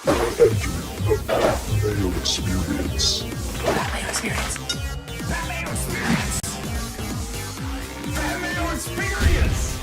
Entering the Mayo Experience. That Mayo Experience. That Mayo Experience. That Mayo Experience.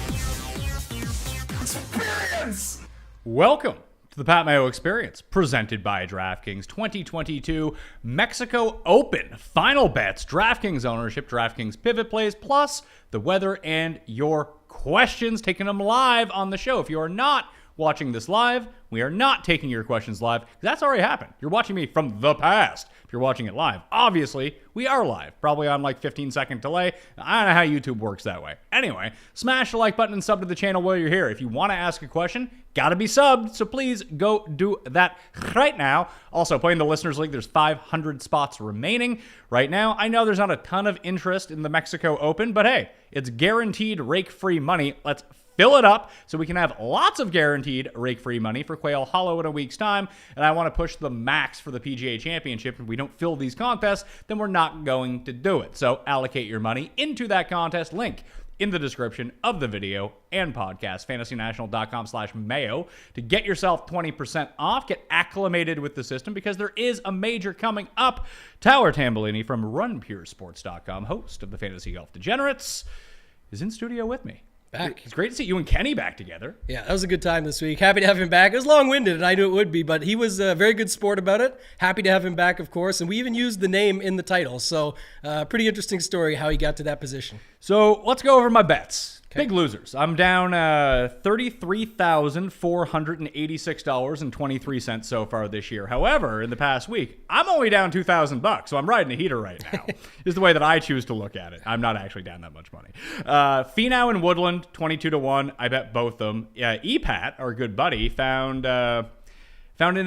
Experience. Welcome to the Pat Mayo Experience, presented by DraftKings 2022 Mexico Open. Final bets, DraftKings ownership, DraftKings pivot plays, plus the weather and your questions, taking them live on the show. If you are not watching this live, we are not taking your questions live, because that's already happened. You're watching me from the past. If you're watching it live, obviously, we are live. Probably on like 15-second delay. I don't know how YouTube works that way. Anyway, smash the like button and sub to the channel while you're here. If you want to ask a question, gotta be subbed, so please go do that right now. Also, playing the Listeners League, there's 500 spots remaining right now. I know there's not a ton of interest in the Mexico Open, but hey, it's guaranteed rake-free money. Let's fill it up so we can have lots of guaranteed rake-free money for Quail Hollow in a week's time. And I want to push the max for the PGA Championship. If we don't fill these contests, then we're not going to do it. So allocate your money into that contest. Link in the description of the video and podcast, fantasynational.com/Mayo, to get yourself 20% off. Get acclimated with the system, because there is a major coming up. Tyler Tamboline from RunPureSports.com, host of the Fantasy Golf Degenerates, is in studio with me. Back. It's great to see you and Kenny back together. Yeah, that was a good time this week. Happy to have him back. It was long-winded, and I knew it would be, but he was a very good sport about it. Happy to have him back, of course, and we even used the name in the title. So pretty interesting story how he got to that position. So let's go over my bets. Okay. Big losers. I'm down $33,486.23 so far this year. However, in the past week, I'm only down $2,000, so I'm riding a heater right now. Is the way that I choose to look at it. I'm not actually down that much money. Finau and Woodland, 22-1. I bet both of them. EPAT, our good buddy, found an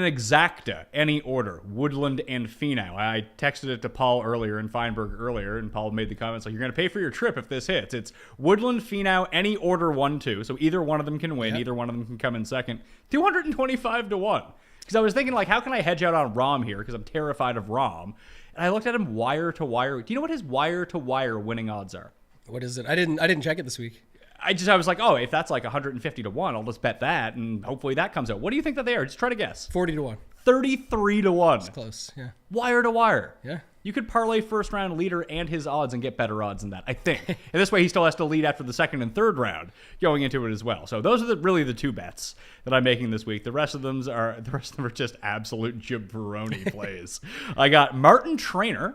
exacta, any order, Woodland and Finau. I texted it to Paul earlier and Feinberg earlier, and Paul made the comments like, you're going to pay for your trip if this hits. It's Woodland, Finau, any order 1-2. So either one of them can win. Yep. Either one of them can come in second. 225-1. Because I was thinking, like, how can I hedge out on Rahm here? Because I'm terrified of Rahm. And I looked at him wire to wire. Do you know what his wire to wire winning odds are? What is it? I didn't check it this week. I was like, oh, if that's like 150-1, I'll just bet that, and hopefully that comes out. What do you think that they are? Just try to guess. 40-1. 33-1. It's close, yeah. Wire to wire. Yeah. You could parlay first round leader and his odds and get better odds than that, I think. And this way he still has to lead after the second and third round going into it as well. So those are really the two bets that I'm making this week. The rest of them are just absolute jabberoni plays. I got Martin Trainer.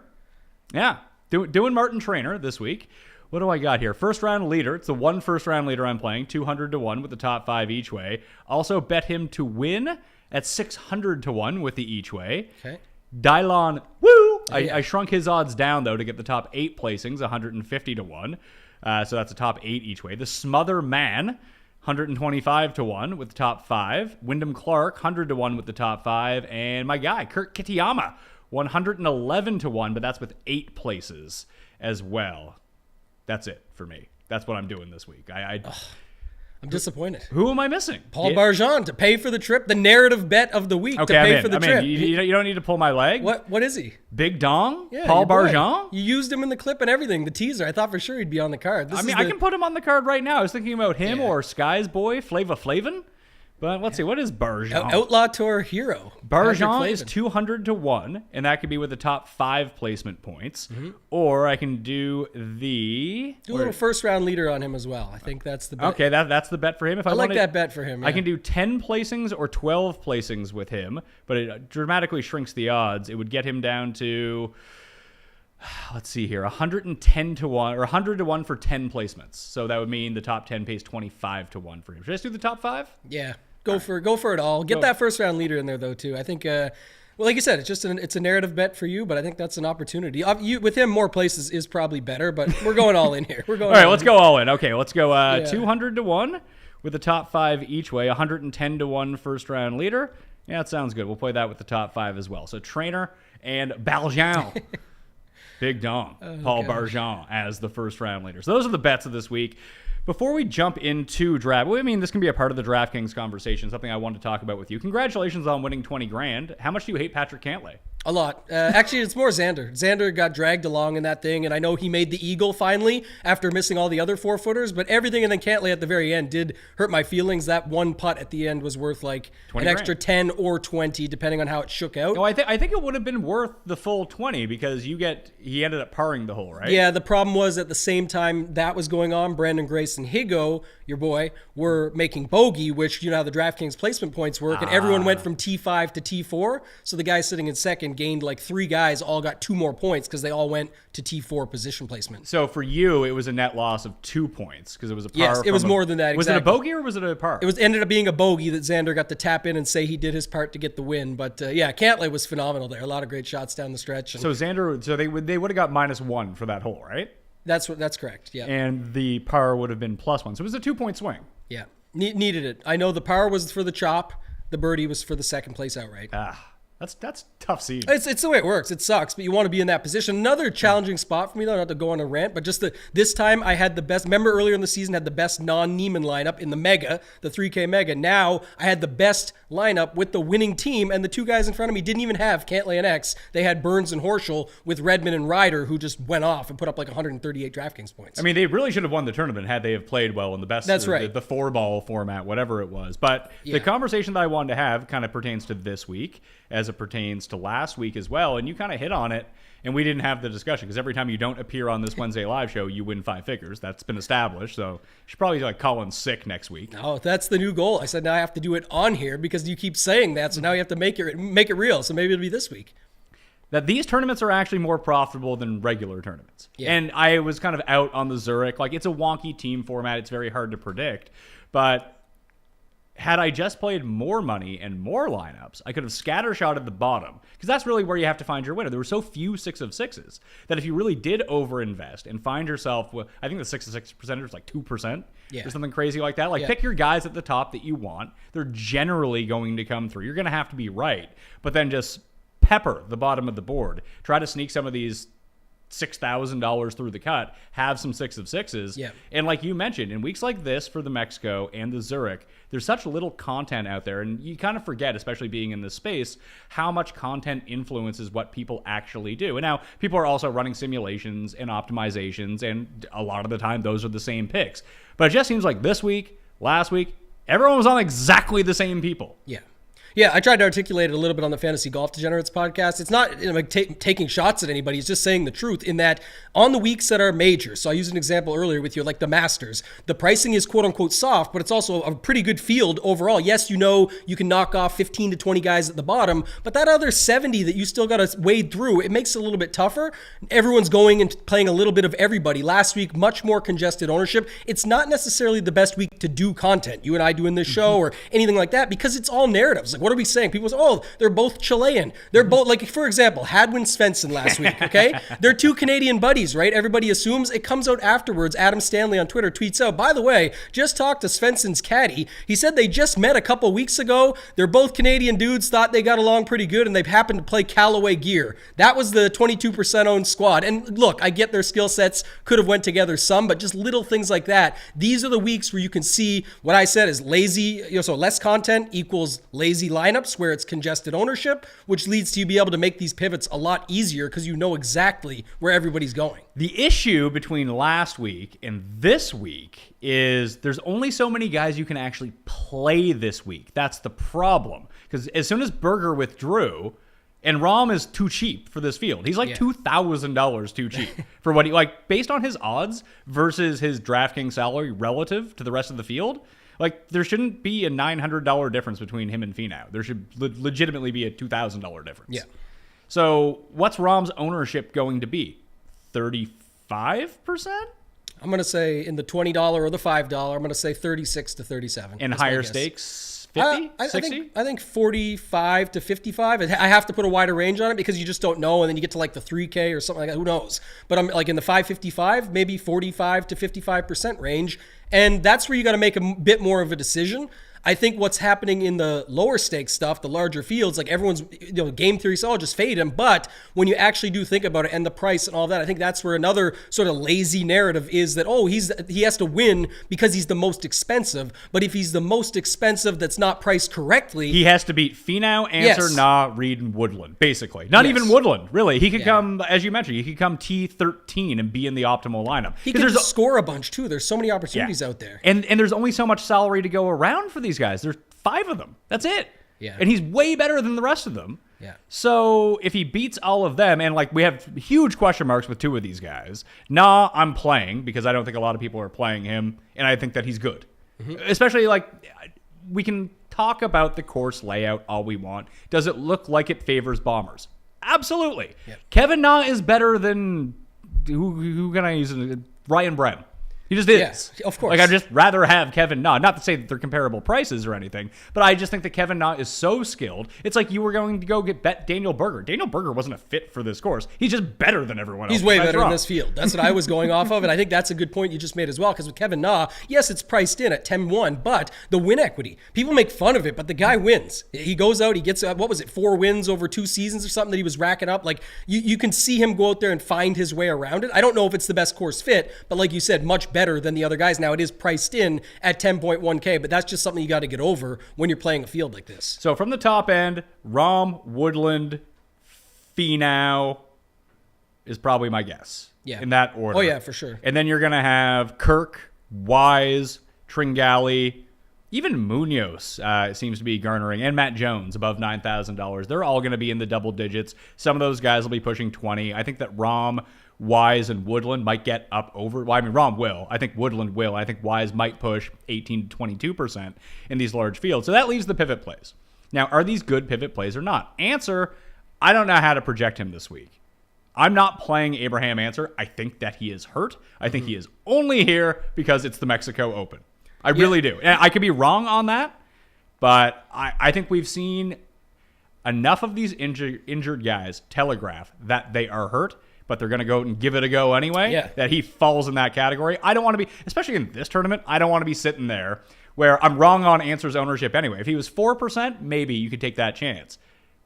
Yeah, doing Martin Trainer this week. What do I got here? First round leader. It's the one first round leader I'm playing, 200-1 with the top 5 each way. Also bet him to win at 600-1 with the each way. Okay. Dylon, woo! I shrunk his odds down, though, to get the top 8 placings, 150-1. So that's a top 8 each way. The Smother Man, 125-1 with the top 5. Wyndham Clark, 100-1 with the top 5. And my guy, Kurt Kitayama, 111-1, but that's with 8 places as well. That's it for me. That's what I'm doing this week. I'm disappointed. Who am I missing? Paul Barjon to pay for the trip. The narrative bet of the week to pay for the trip. You don't need to pull my leg. What is he? Big Dong? Yeah, Paul Barjon? You used him in the clip and everything. The teaser. I thought for sure he'd be on the card. I can put him on the card right now. I was thinking about him or Sky's boy, Flava Flavin. But let's see, what is Barjon? Outlaw Tour hero. Barjon is 200-1, and that could be with the top 5 placement points. Mm-hmm. Or I can do a little first round leader on him as well. I think that's the bet. Okay, that's the bet for him. If I like that bet for him. Yeah. I can do 10 placings or 12 placings with him, but it dramatically shrinks the odds. It would get him down to, let's see here, 110-1 or 100-1 for 10 placements. So that would mean the top 10 pays 25-1 for him. Should I just do the top 5? Yeah. Go for it all. Get that first round leader in there though too. I think well, like you said, it's a narrative bet for you, but I think that's an opportunity. With him, more places is probably better, but we're going all in here. We're going. All right, let's go all in. Okay, let's go 200-1 with the top 5 each way, 110-1 first round leader. Yeah, that sounds good. We'll play that with the top 5 as well. So Trainer and Barjon. Big Dong, Paul Barjon as the first round leader. So those are the bets of this week. Before we jump into draft, this can be a part of the DraftKings conversation, something I wanted to talk about with you. Congratulations on winning $20,000. How much do you hate Patrick Cantlay? A lot. Actually, it's more Xander. Xander got dragged along in that thing, and I know he made the eagle finally after missing all the other 4-footers, but everything and then Cantlay at the very end did hurt my feelings. That one putt at the end was worth like an extra 10 or 20, depending on how it shook out. No, I think it would have been worth the full 20 because he ended up parring the hole, right? Yeah, the problem was at the same time that was going on, Brandon Grace and Higo, your boy, were making bogey, which you know how the DraftKings placement points work, and everyone went from T5 to T4, so the guy sitting in second gained like 3 guys all got 2 more points because they all went to T4 position placement. So for you, it was a net loss of 2 points because it was a par. Yes, it was more than that. Was exactly. it a bogey or was it a par? It ended up being a bogey that Xander got to tap in and say he did his part to get the win. But yeah, Cantlay was phenomenal there. A lot of great shots down the stretch. So Xander, they would have got -1 for that hole, right? That's correct. Yeah. And the par would have been +1. So it was a 2-point swing. Yeah. Needed it. I know the par was for the chop. The birdie was for the second place outright. That's tough seed. It's the way it works. It sucks, but you want to be in that position. Another challenging spot for me, though, not to go on a rant, but just this time I had the best. Remember earlier in the season, had the best non-Neiman lineup in the Mega, the 3K Mega. Now I had the best lineup with the winning team, and the 2 guys in front of me didn't even have Cantlay and X. They had Burns and Horschel with Redmond and Ryder, who just went off and put up like 138 DraftKings points. I mean, they really should have won the tournament had they have played well in the best. That's right. The 4-ball format, whatever it was. But the conversation that I wanted to have kind of pertains to this week, as it pertains to last week as well, and you kind of hit on it, and we didn't have the discussion because every time you don't appear on this Wednesday live show, you win 5 figures. That's been established, so you should probably like call in sick next week. Oh, that's the new goal. I said now I have to do it on here because you keep saying that, so now you have to make it real. So maybe it'll be this week. That these tournaments are actually more profitable than regular tournaments. Yeah. And I was kind of out on the Zurich. Like, it's a wonky team format. It's very hard to predict, but had I just played more money and more lineups, I could have scattershot at the bottom because that's really where you have to find your winner. There were so few 6 of 6s that if you really did overinvest and find yourself with, I think the 6 of 6 percentage was like 2% or something crazy like that. Like pick your guys at the top that you want. They're generally going to come through. You're going to have to be right, but then just pepper the bottom of the board. Try to sneak some of these $6,000 through the cut, have some 6 of 6s. Yeah. And like you mentioned, in weeks like this for the Mexico and the Zurich, there's such little content out there, and you kind of forget, especially being in this space, how much content influences what people actually do. And now people are also running simulations and optimizations, and a lot of the time those are the same picks. But it just seems like this week, last week, everyone was on exactly the same people. Yeah. Yeah, I tried to articulate it a little bit on the Fantasy Golf Degenerates podcast. It's not like taking shots at anybody. It's just saying the truth in that on the weeks that are major, so I used an example earlier with you, like the Masters, the pricing is quote-unquote soft, but it's also a pretty good field overall. Yes, you know you can knock off 15 to 20 guys at the bottom, but that other 70 that you still got to wade through, it makes it a little bit tougher. Everyone's going and playing a little bit of everybody. Last week, much more congested ownership. It's not necessarily the best week to do content, you and I doing this show or anything like that, because it's all narratives. Like, what are we saying? People say, oh, they're both Chilean. They're both, like, for example, Hadwin Svensson last week, okay? They're 2 Canadian buddies, right? Everybody assumes. It comes out afterwards. Adam Stanley on Twitter tweets out, by the way, just talked to Svensson's caddy. He said they just met a couple weeks ago. They're both Canadian dudes, thought they got along pretty good, and they happened to play Callaway gear. That was the 22% owned squad. And look, I get their skill sets could have went together some, but just little things like that. These are the weeks where you can see what I said is lazy, so less content equals lazy lineups where it's congested ownership, which leads to you be able to make these pivots a lot easier because you know exactly where everybody's going. The issue between last week and this week is there's only so many guys you can actually play this week. That's the problem. Because as soon as Berger withdrew, and Rahm is too cheap for this field. He's like $2,000 too cheap for what he, like, based on his odds versus his DraftKings salary relative to the rest of the field. Like, there shouldn't be a $900 difference between him and Finau. There should legitimately be a $2,000 difference. Yeah. So what's Rahm's ownership going to be? 35%? I'm going to say in the $20 or the $5, I'm going to say 36 to 37. And higher stakes, 50, 60? I think 45 to 55. I have to put a wider range on it because you just don't know, and then you get to like the 3K or something like that. Who knows? But I'm like in the 555, maybe 45 to 55% range. And that's where you got to make a bit more of a decision. I think what's happening in the lower stakes stuff, the larger fields, like everyone's, game theory, so I'll just fade him. But when you actually do think about it and the price and all that, I think that's where another sort of lazy narrative is that, he has to win because he's the most expensive. But if he's the most expensive that's not priced correctly, he has to beat Finau, Answer, Yes. Nah, Reed, and Woodland, basically. Not Yes. even Woodland, really. He could come, as you mentioned, he could come T13 and be in the optimal lineup. he can score a bunch too. There's so many opportunities out there. And there's only so much salary to go around for these guys. There's 5 of them. That's it. Yeah. And he's way better than the rest of them. Yeah. So if he beats all of them, and we have huge question marks with 2 of these guys. Nah, I'm playing because I don't think a lot of people are playing him, and I think that he's good. Especially we can talk about the course layout all we want. Does it look like it favors bombers? Absolutely. Yep. Kevin Na is better than who can I use? Ryan Brem. He just is. Yes, of course. I'd just rather have Kevin Na. Not to say that they're comparable prices or anything, but I just think that Kevin Na is so skilled. It's like you were going to go bet Daniel Berger. Daniel Berger wasn't a fit for this course. He's just better than everyone else. He's way That's better wrong. in this field. That's what I was going off of. And I think that's a good point you just made as well. Because with Kevin Na, yes, it's priced in at 10-1, but the win equity, people make fun of it, but the guy wins. He goes out, he gets, 4 wins over 2 seasons or something that he was racking up. You can see him go out there and find his way around it. I don't know if it's the best course fit, but like you said, much better than the other guys. Now it is priced in at 10.1K, but that's just something you got to get over when you're playing a field like this. So from the top end, Rahm, Woodland, Finau is probably my guess. Yeah. In that order. Oh, yeah, for sure. And then you're going to have Kirk, Wise, Tringali, even Munoz seems to be garnering, and Matt Jones above $9,000. They're all going to be in the double digits. Some of those guys will be pushing 20. I think that Rahm, Wise, and Woodland might get up over. Well, I mean, Rahm will. I think Woodland will. I think Wise might push 18 to 22% in these large fields. So that leaves the pivot plays. Now, are these good pivot plays or not? Answer, I don't know how to project him this week. I'm not playing Abraham Answer. I think that he is hurt. I think he is only here because it's the Mexico Open. I really do. And I could be wrong on that, but I think we've seen enough of these injured guys telegraph that they are hurt, but they're going to go and give it a go anyway, that he falls in that category. I don't want to be, especially in this tournament, I don't want to be sitting there where I'm wrong on Answer's ownership anyway. If he was 4%, maybe you could take that chance.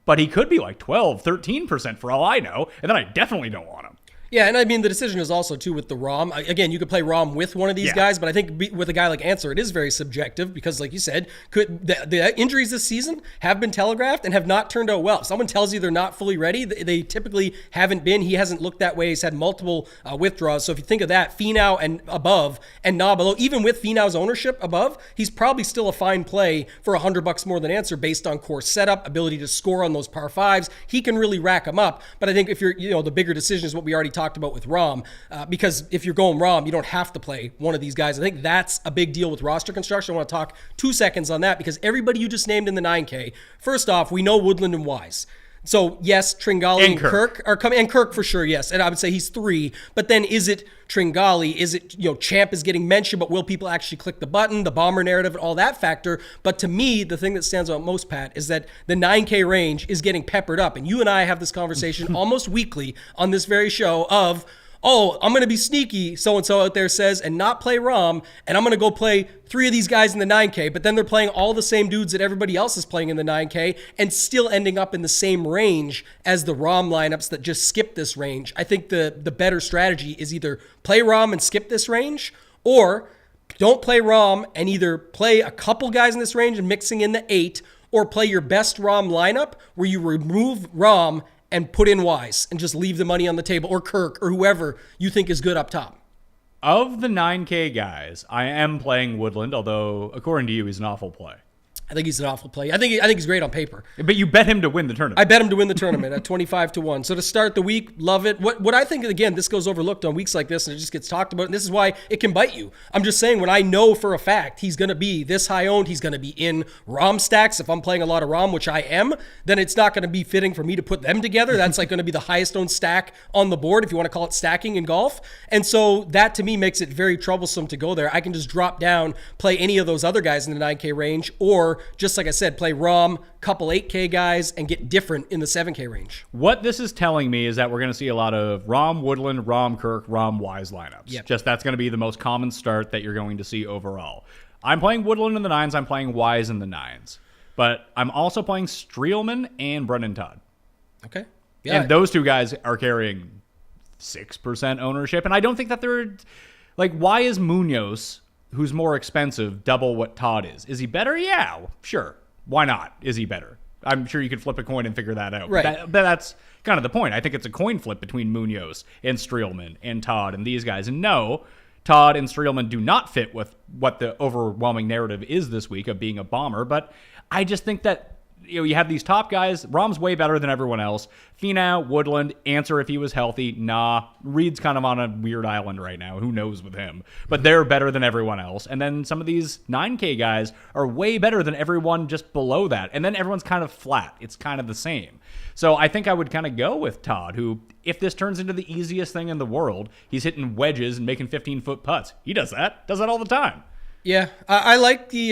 But he could be like 12, 13% for all I know, and then I definitely don't want him. Yeah, and I mean, the decision is also, too, with the Rahm. Again, you could play Rahm with one of these guys, but I think with a guy like Answer, it is very subjective because, like you said, the injuries this season have been telegraphed and have not turned out well. If someone tells you they're not fully ready, they typically haven't been. He hasn't looked that way. He's had multiple withdrawals. So if you think of that, Finau and above and Na below, even with Finau's ownership above, he's probably still a fine play for $100 more than Answer based on course setup, ability to score on those par fives. He can really rack them up. But I think if you're, the bigger decision is what we already talked about with Rahm, because if you're going Rahm, you don't have to play one of these guys. I think that's a big deal with roster construction. I want to talk 2 seconds on that because everybody you just named in the 9K, first off, we know Woodland and Wise. So yes, Tringali and Kirk are coming, and Kirk for sure, yes. And I would say he's 3. But then is it Tringali? Is it, Champ is getting mentioned, but will people actually click the button? The bomber narrative and all that factor. But to me, the thing that stands out most, Pat, is that the 9K range is getting peppered up. And you and I have this conversation almost weekly on this very show of, I'm going to be sneaky, so-and-so out there says, and not play Rahm, and I'm going to go play 3 of these guys in the 9K, but then they're playing all the same dudes that everybody else is playing in the 9K and still ending up in the same range as the Rahm lineups that just skip this range. I think the better strategy is either play Rahm and skip this range, or don't play Rahm and either play a couple guys in this range and mixing in the 8, or play your best Rahm lineup where you remove Rahm and put in Wise and just leave the money on the table, or Kirk, or whoever you think is good up top. Of the 9K guys, I am playing Woodland, although according to you, he's an awful play. I think he's an awful play. I think he's great on paper. But you bet him to win the tournament. I bet him to win the tournament at 25-1. So to start the week, love it. What I think, again, this goes overlooked on weeks like this and it just gets talked about. And this is why it can bite you. I'm just saying, when I know for a fact he's going to be this high owned, he's going to be in Rahm stacks. If I'm playing a lot of Rahm, which I am, then it's not going to be fitting for me to put them together. That's like going to be the highest owned stack on the board, if you want to call it stacking in golf. And so that to me makes it very troublesome to go there. I can just drop down, play any of those other guys in the 9K range, or just like I said, play Rahm, couple 8K guys, and get different in the 7K range. What this is telling me is that we're going to see a lot of Rahm, Woodland, Rahm, Kirk, Rahm, Wise lineups. Yep. Just that's going to be the most common start that you're going to see overall. I'm playing Woodland in the 9s. I'm playing Wise in the 9s. But I'm also playing Streelman and Brendan Todd. Okay. Yeah. And those two guys are carrying 6% ownership. And I don't think that they're... Like, why is Munoz, who's more expensive, double what Todd is? Is he better? Yeah, sure. Why not? Is he better? I'm sure you could flip a coin and figure that out. Right. But that's kind of the point. I think it's a coin flip between Munoz and Streelman and Todd and these guys. And no, Todd and Streelman do not fit with what the overwhelming narrative is this week of being a bomber. But I just think that you have these top guys. Rahm's way better than everyone else. Finau, Woodland, answer if he was healthy. Nah. Reed's kind of on a weird island right now. Who knows with him? But they're better than everyone else. And then some of these 9K guys are way better than everyone just below that. And then everyone's kind of flat. It's kind of the same. So I think I would kind of go with Todd, who, if this turns into the easiest thing in the world, he's hitting wedges and making 15-foot putts. He does that. Does that all the time. Yeah, I like the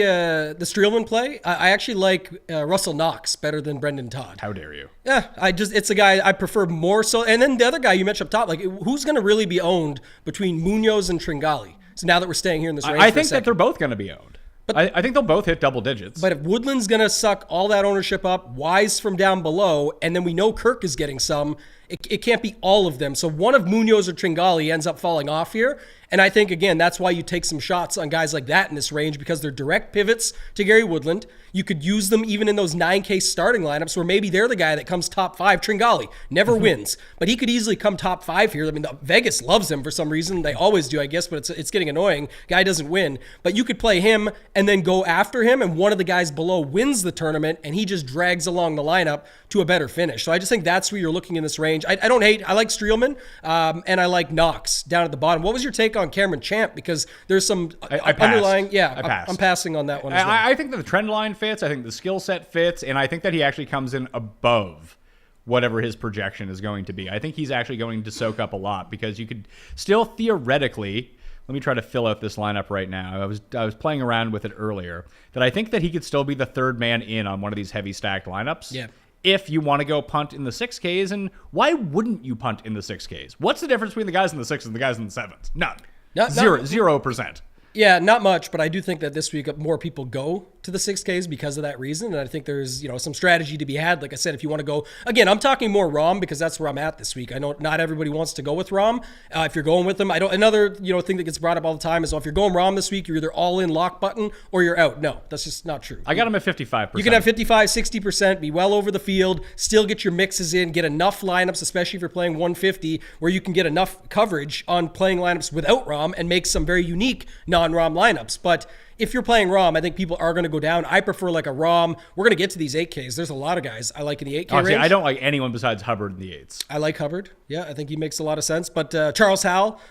Streelman play. I actually like Russell Knox better than Brendan Todd. How dare you? Yeah, it's a guy I prefer more so. And then the other guy you mentioned up top, like who's going to really be owned between Munoz and Tringali? So now that we're staying here in this range, I think that they're both going to be owned. But I think they'll both hit double digits. But if Woodland's going to suck all that ownership up, Wise from down below, and then we know Kirk is getting some, it can't be all of them. So one of Munoz or Tringali ends up falling off here. And I think, again, that's why you take some shots on guys like that in this range, because they're direct pivots to Gary Woodland. You could use them even in those 9K starting lineups where maybe they're the guy that comes top 5. Tringali never wins, but he could easily come top 5 here. I mean, Vegas loves him for some reason. They always do, I guess, but it's getting annoying. Guy doesn't win. But you could play him and then go after him, and one of the guys below wins the tournament, and he just drags along the lineup to a better finish. So I just think that's where you're looking in this range. I don't hate. I like Streelman, and I like Knox down at the bottom. What was your take on Cameron Champ? Because there's some underlying. Yeah, I'm passing on that one as well. I think that the trend line fits. I think the skill set fits, and I think that he actually comes in above whatever his projection is going to be. I think he's actually going to soak up a lot, because you could still theoretically. Let me try to fill out this lineup right now. I was playing around with it earlier. That I think that he could still be the third man in on one of these heavy stacked lineups. Yeah. If you want to go punt in the 6Ks, and why wouldn't you punt in the 6Ks? What's the difference between the guys in the 6s and the guys in the 7s? None. 0%. Yeah, not much, but I do think that this week more people go to the 6Ks because of that reason, and I think there's some strategy to be had. Like I said, if you want to go, again, I'm talking more Rahm because that's where I'm at this week. I know not everybody wants to go with Rahm. If you're going with them, another thing that gets brought up all the time is, well, if you're going Rahm this week, you're either all in lock button or you're out. No, that's just not true. I got him at 55%. You can have 55, 60%, be well over the field, still get your mixes in, get enough lineups, especially if you're playing 150, where you can get enough coverage on playing lineups without Rahm and make some very unique non-Rahm lineups. But if you're playing Rahm, I think people are going to go down. I prefer like a Rahm. We're going to get to these 8Ks. There's a lot of guys I like in the 8K Honestly, range. I don't like anyone besides Hubbard in the 8s. I like Hubbard. Yeah, I think he makes a lot of sense. But Charles Howell,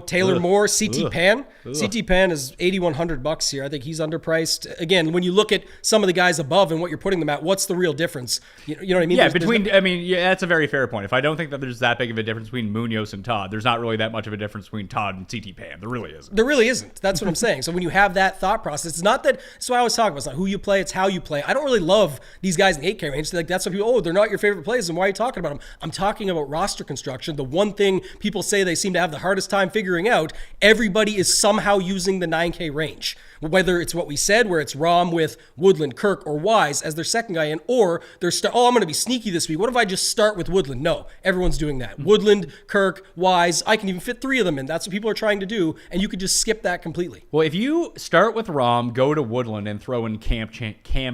Taylor Ugh. Moore, CT Ugh. Pan. Ugh. CT Pan is $8,100 here. I think he's underpriced. Again, when you look at some of the guys above and what you're putting them at, what's the real difference? You know what I mean? Yeah, that's a very fair point. If I don't think that there's that big of a difference between Munoz and Todd, there's not really that much of a difference between Todd and CT Pan. There really isn't. There really isn't. That's what I'm saying. So when you have that thought process, it's not that. That's what I was talking about. It's not who you play. It's how you play. I don't really love these guys in the 8K range. Like that's what people. Oh, they're not your favorite plays. And why are you talking about them? I'm talking about roster construction. The one thing people say they seem to have the hardest time figuring out. Everybody is somehow using the 9K range. Whether it's what we said, where it's Rahm with Woodland, Kirk, or Wise as their second guy in, or they're I'm going to be sneaky this week. What if I just start with Woodland? No, everyone's doing that. Woodland, Kirk, Wise. I can even fit 3 of them in. That's what people are trying to do, and you could just skip that completely. Well, if you start with Rahm, go to Woodland, and throw in Cam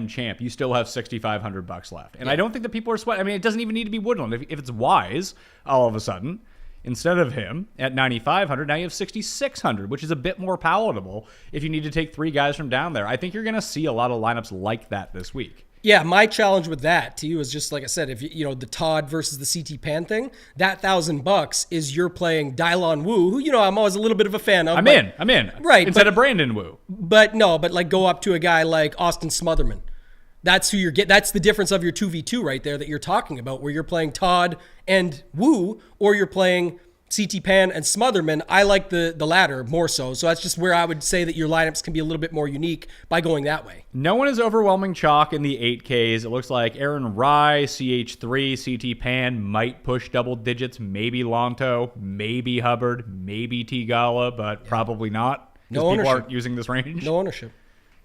Champ, you still have $6,500 left. And I don't think that people are sweating. I mean, it doesn't even need to be Woodland. If it's Wise, all of a sudden, instead of him at $9,500, now you have $6,600, which is a bit more palatable if you need to take 3 guys from down there. I think you're going to see a lot of lineups like that this week. Yeah, my challenge with that to you is just like I said, if the Todd versus the CT Pan thing, that $1,000 is you're playing Dylon Wu, who I'm always a little bit of a fan of. I'm in. Right, instead of Brandon Wu. But like go up to a guy like Austin Smotherman. That's who you're getting. That's the difference of your 2v2 right there that you're talking about, where you're playing Todd and Wu, or you're playing CT Pan and Smotherman. I like the latter more so. So that's just where I would say that your lineups can be a little bit more unique by going that way. No one is overwhelming chalk in the 8Ks. It looks like Aaron Rye, CH3, CT Pan might push double digits. Maybe Lonto, maybe Hubbard, maybe Tigala, but probably not. No People ownership. aren't using this range. No ownership.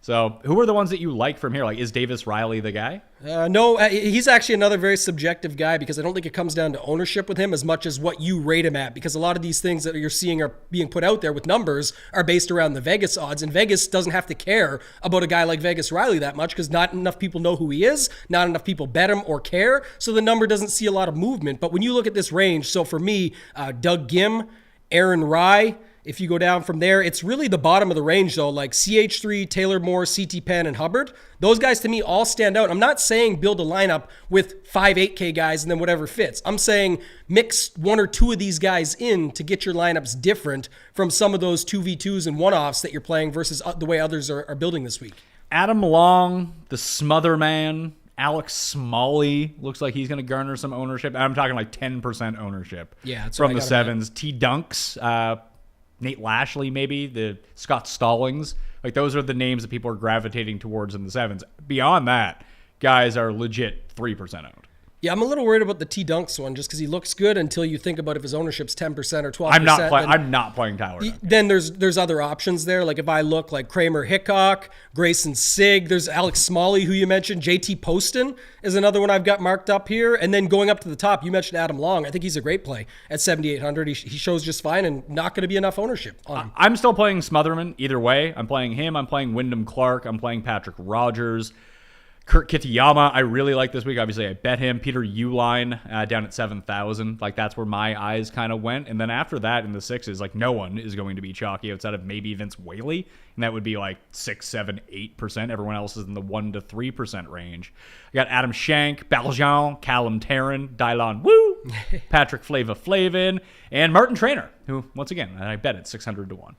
So who are the ones that you like from here? Like, is Davis Riley the guy? No, he's actually another very subjective guy because I don't think it comes down to ownership with him as much as what you rate him at, because a lot of these things that you're seeing are being put out there with numbers are based around the Vegas odds, and Vegas doesn't have to care about a guy like Vegas Riley that much because not enough people know who he is, not enough people bet him or care, so the number doesn't see a lot of movement. But when you look at this range, so for me, Doug Gim, Aaron Rye, if you go down from there, it's really the bottom of the range, though, like CH3, Taylor Moore, CT Penn, and Hubbard. Those guys, to me, all stand out. I'm not saying build a lineup with 5 8K guys and then whatever fits. I'm saying mix one or two of these guys in to get your lineups different from some of those 2v2s and one-offs that you're playing versus the way others are building this week. Adam Long, the Smother Man, Alex Smalley looks like he's going to garner some ownership. I'm talking like 10% ownership from the sevens. T Dunks, Nate Lashley, maybe, the Scott Stallings. Like, those are the names that people are gravitating towards in the sevens. Beyond that, guys are legit 3% owned. Yeah, I'm a little worried about the T Dunks one just because he looks good until you think about if his ownership's 10% or 12%. I'm not playing Tyler Duncan. Then there's other options there. Like if I look like Kramer Hickok, Grayson Sigg, there's Alex Smalley, who you mentioned. JT Poston is another one I've got marked up here. And then going up to the top, you mentioned Adam Long. I think he's a great play at 7,800. He shows just fine and not going to be enough ownership on him. I'm still playing Smotherman either way. I'm playing him. I'm playing Wyndham Clark. I'm playing Patrick Rogers. Kurt Kitayama, I really like this week. Obviously, I bet him. Peter Uihlein down at 7,000. Like, that's where my eyes kind of went. And then after that, in the sixes, like, no one is going to be chalky outside of maybe Vince Whaley. And that would be like 6, 7, 8%. Everyone else is in the 1 to 3% range. I got Adam Shank, Baljean, Callum Tarrant, Dylan Woo, Patrick Flavin, and Martin Traynor, who, once again, I bet at 600 to 1.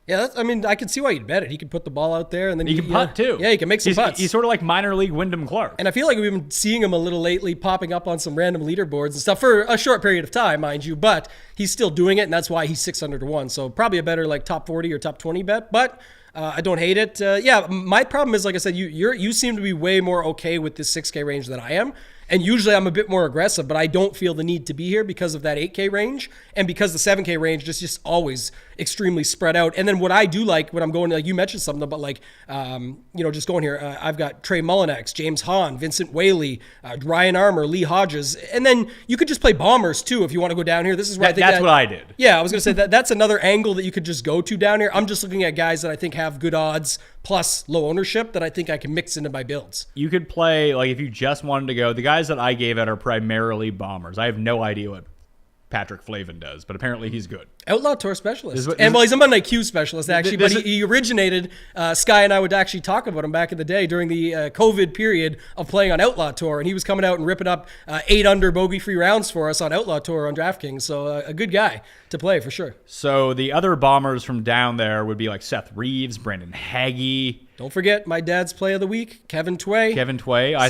Yeah, I can see why you'd bet it. He could put the ball out there, and then he can putt too. Yeah, he can make some putts. He's sort of like minor league Wyndham Clark. And I feel like we've been seeing him a little lately, popping up on some random leaderboards and stuff for a short period of time, mind you. But he's still doing it, and that's why he's 600 to 1. So probably a better like top 40 or top 20 bet. But I don't hate it. Yeah, my problem is, like I said, you seem to be way more okay with this 6K range than I am. And usually I'm a bit more aggressive, but I don't feel the need to be here because of that 8K range and because the 7K range is just always extremely spread out. And then what I do like when I'm going, like you mentioned something about like, just going here, I've got Trey Mullinax, James Hahn, Vincent Whaley, Ryan Armour, Lee Hodges. And then you could just play bombers too if you want to go down here. This is where I think that's what I did. Yeah, I was going to say that's another angle that you could just go to down here. I'm just looking at guys that I think have good odds plus low ownership that I think I can mix into my builds. You could play, like, if you just wanted to go, the guys that I gave out are primarily bombers. I have no idea what Patrick Flavin does, but apparently he's good. Outlaw Tour specialist. He's a Monday Q specialist, actually, but he originated, Sky and I would actually talk about him back in the day during the COVID period of playing on Outlaw Tour, and he was coming out and ripping up 8 under bogey-free rounds for us on Outlaw Tour on DraftKings, so a good guy to play for sure. So the other bombers from down there would be like Seth Reeves, Brandon Hagee. Don't forget my dad's play of the week, Kevin Tway. I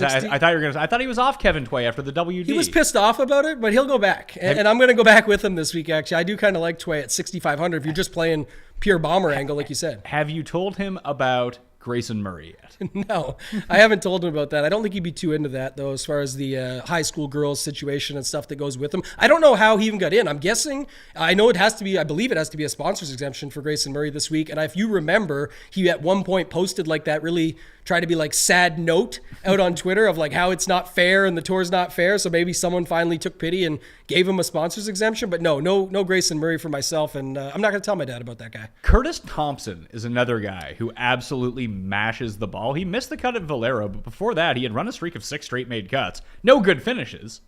thought he was off Kevin Tway after the WD. He was pissed off about it, but he'll go back. And I'm going to go back with him this week, actually. I do kind of like Tway at 6,500 if you're just playing pure bomber angle, like you said. Have you told him about Grayson Murray yet? No, I haven't told him about that. I don't think he'd be too into that, though, as far as the high school girls situation and stuff that goes with him. I don't know how he even got in. I'm guessing, I believe it has to be a sponsor's exemption for Grayson Murray this week. And if you remember, he at one point posted like that really try to be like sad note out on Twitter of like how it's not fair and the tour's not fair. So maybe someone finally took pity and gave him a sponsor's exemption. But no Grayson Murray for myself. And I'm not going to tell my dad about that guy. Curtis Thompson is another guy who absolutely mashes the ball. He missed the cut at Valero, but before that, he had run a streak of 6 straight made cuts. No good finishes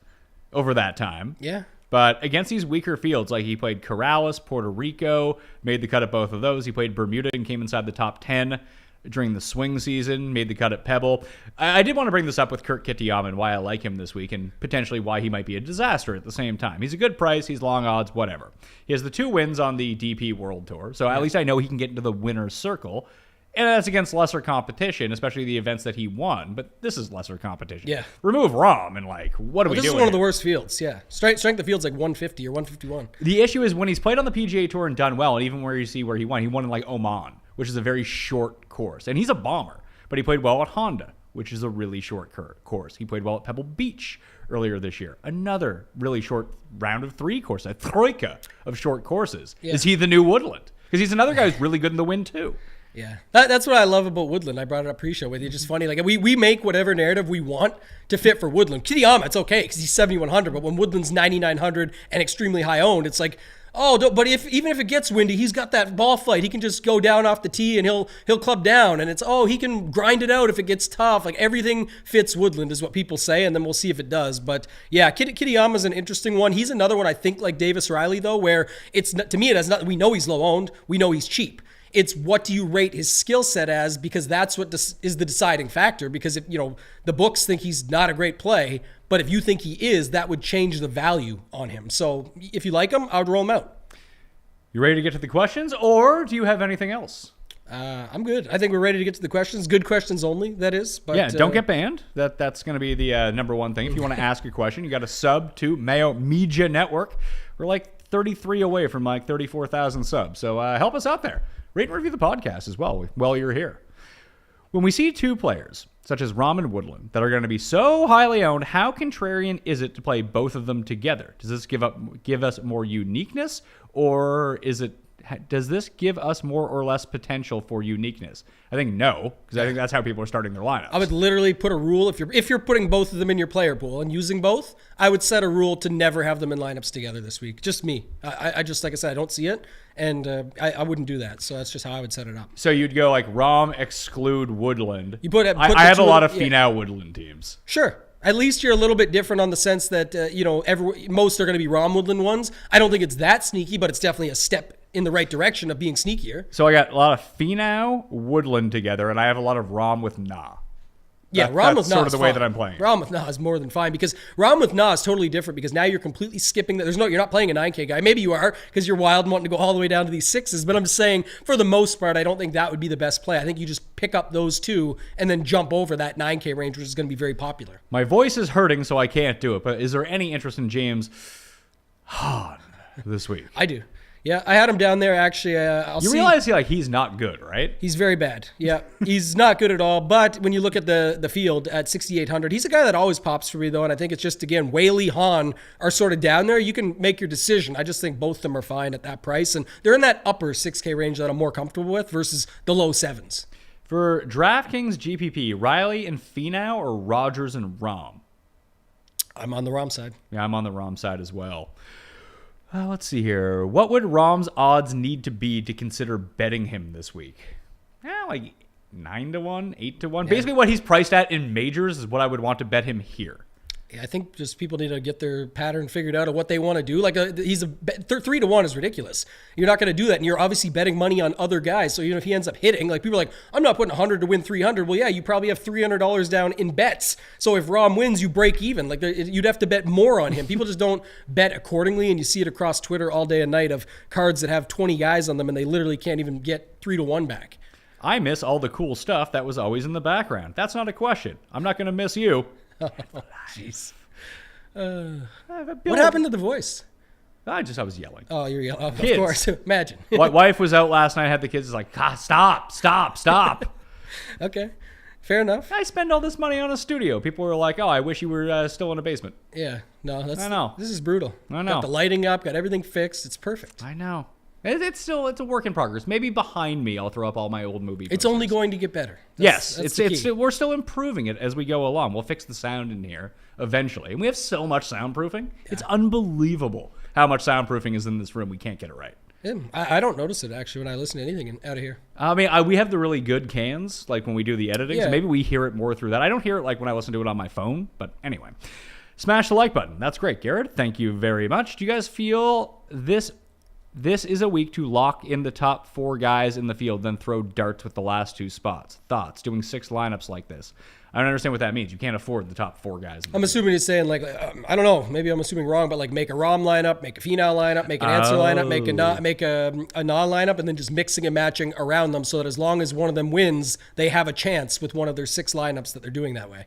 over that time. Yeah. But against these weaker fields, like he played Corrales, Puerto Rico, made the cut at both of those. He played Bermuda and came inside the top 10 during the swing season, made the cut at Pebble. I did want to bring this up with Kurt Kitayama and why I like him this week and potentially why he might be a disaster at the same time. He's a good price. He's long odds, whatever. He has the 2 wins on the DP World Tour, so at least I know he can get into the winner's circle. And that's against lesser competition, especially the events that he won. But this is lesser competition. Yeah. Remove Rahm and what are we doing? This is one of the worst fields, yeah. Strength of field's like 150 or 151. The issue is when he's played on the PGA Tour and done well, and even where you see where he won in like Oman, which is a very short course. And he's a bomber, but he played well at Honda, which is a really short course. He played well at Pebble Beach earlier this year. Another really short round of 3 course, a troika of short courses. Yeah. Is he the new Woodland? Because he's another guy who's really good in the wind too. Yeah, that's what I love about Woodland. I brought it up pre-show with you. Just funny, like we make whatever narrative we want to fit for Woodland. Kitayama, it's okay because he's 7,100, but when Woodland's 9,900 and extremely high owned, it's like, oh, but even if it gets windy, he's got that ball flight. He can just go down off the tee and he'll club down, and it's he can grind it out if it gets tough. Like everything fits Woodland is what people say, and then we'll see if it does. But yeah, Kitayama's an interesting one. He's another one I think like Davis Riley though, where it's to me it has not. We know he's low owned. We know he's cheap. It's what do you rate his skill set as, because that's what is the deciding factor. Because if the books think he's not a great play, but if you think he is, that would change the value on him. So if you like him, I would roll him out. You ready to get to the questions, or do you have anything else? I'm good. I think we're ready to get to the questions. Good questions only, that is. But, yeah, don't get banned. That's going to be the number one thing. If you want to ask a question, you got to sub to Mayo Media Network. We're like 33 away from like 34,000 subs. So help us out there. Rate and review the podcast as well while you're here. When we see two players, such as Rahm and Woodland, that are going to be so highly owned, how contrarian is it to play both of them together? Does this give us more uniqueness, or does this give us more or less potential for uniqueness? I think no, because I think that's how people are starting their lineups. I would literally put a rule if you're putting both of them in your player pool and using both. I would set a rule to never have them in lineups together this week. Just me. I just, like I said, I don't see it, and I wouldn't do that. So that's just how I would set it up. So you'd go like Rahm exclude Woodland. I have a lot of Finau Woodland teams. Sure. At least you're a little bit different on the sense that most are going to be Rahm Woodland ones. I don't think it's that sneaky, but it's definitely a step in the right direction of being sneakier. So I got a lot of Finau Woodland together, and I have a lot of Rahm with Nah. Yeah, Rahm with Nah sort of is the way fine. that I'm playing. Rahm with Nah is more than fine, because Rahm with Nah is totally different, because now you're completely skipping that. You're not playing a 9K guy. Maybe you are because you're wild and wanting to go all the way down to these sixes, but I'm just saying for the most part, I don't think that would be the best play. I think you just pick up those two and then jump over that 9K range, which is going to be very popular. My voice is hurting, so I can't do it, but is there any interest in James Hahn this week? I do. Yeah, I had him down there, actually. You realize he's not good, right? He's very bad. Yeah, he's not good at all. But when you look at the field at 6,800, he's a guy that always pops for me, though. And I think it's just, again, Whaley, Hahn are sort of down there. You can make your decision. I just think both of them are fine at that price. And they're in that upper 6K range that I'm more comfortable with versus the low 7s. For DraftKings GPP, Riley and Finau or Rogers and Rahm? I'm on the Rahm side. Yeah, I'm on the Rahm side as well. Let's see here. What would Rahm's odds need to be to consider betting him this week? Like 9-1, 8-1. Yeah. Basically, what he's priced at in majors is what I would want to bet him here. Yeah, I think just people need to get their pattern figured out of what they want to do. Like he's 3-1 is ridiculous. You're not going to do that, and you're obviously betting money on other guys. So even if he ends up hitting, like people are like, I'm not putting 100 to win 300. Well, yeah, you probably have $300 down in bets. So if Rahm wins, you break even. Like you'd have to bet more on him. People just don't bet accordingly, and you see it across Twitter all day and night of cards that have 20 guys on them, and they literally can't even get 3-1 back. I miss all the cool stuff that was always in the background. That's not a question. I'm not going to miss you. Jeez. What happened to the voice? I was yelling. Oh, you're yelling. Of Kids. course. Imagine. My wife was out last night, had the kids. It's like, stop. Okay. Fair enough. I spend all this money on a studio. People were like, oh, I wish you were still in a basement. Yeah. No, I know. This is brutal. I know. Got the lighting up, got everything fixed. It's perfect. I know. It's a work in progress. Maybe behind me, I'll throw up all my old movie posters. It's only going to get better. Yes, we're still improving it as we go along. We'll fix the sound in here eventually, and we have so much soundproofing. Yeah. It's unbelievable how much soundproofing is in this room. We can't get it right. Yeah, I don't notice it actually when I listen to anything out of here. I mean, we have the really good cans, like when we do the editing. Yeah. So maybe we hear it more through that. I don't hear it like when I listen to it on my phone. But anyway, smash the like button. That's great, Garrett. Thank you very much. Do you guys feel this is a week to lock in the top 4 guys in the field, then throw darts with the last 2 spots? Thoughts? Doing 6 lineups like this? I don't understand what that means. You can't afford the top 4 guys. I'm assuming he's saying, like, I don't know. Maybe I'm assuming wrong, but like make a Rahm lineup, make a Finau lineup, make an Answer lineup, make a Nah lineup, and then just mixing and matching around them so that as long as one of them wins, they have a chance with one of their 6 lineups that they're doing that way.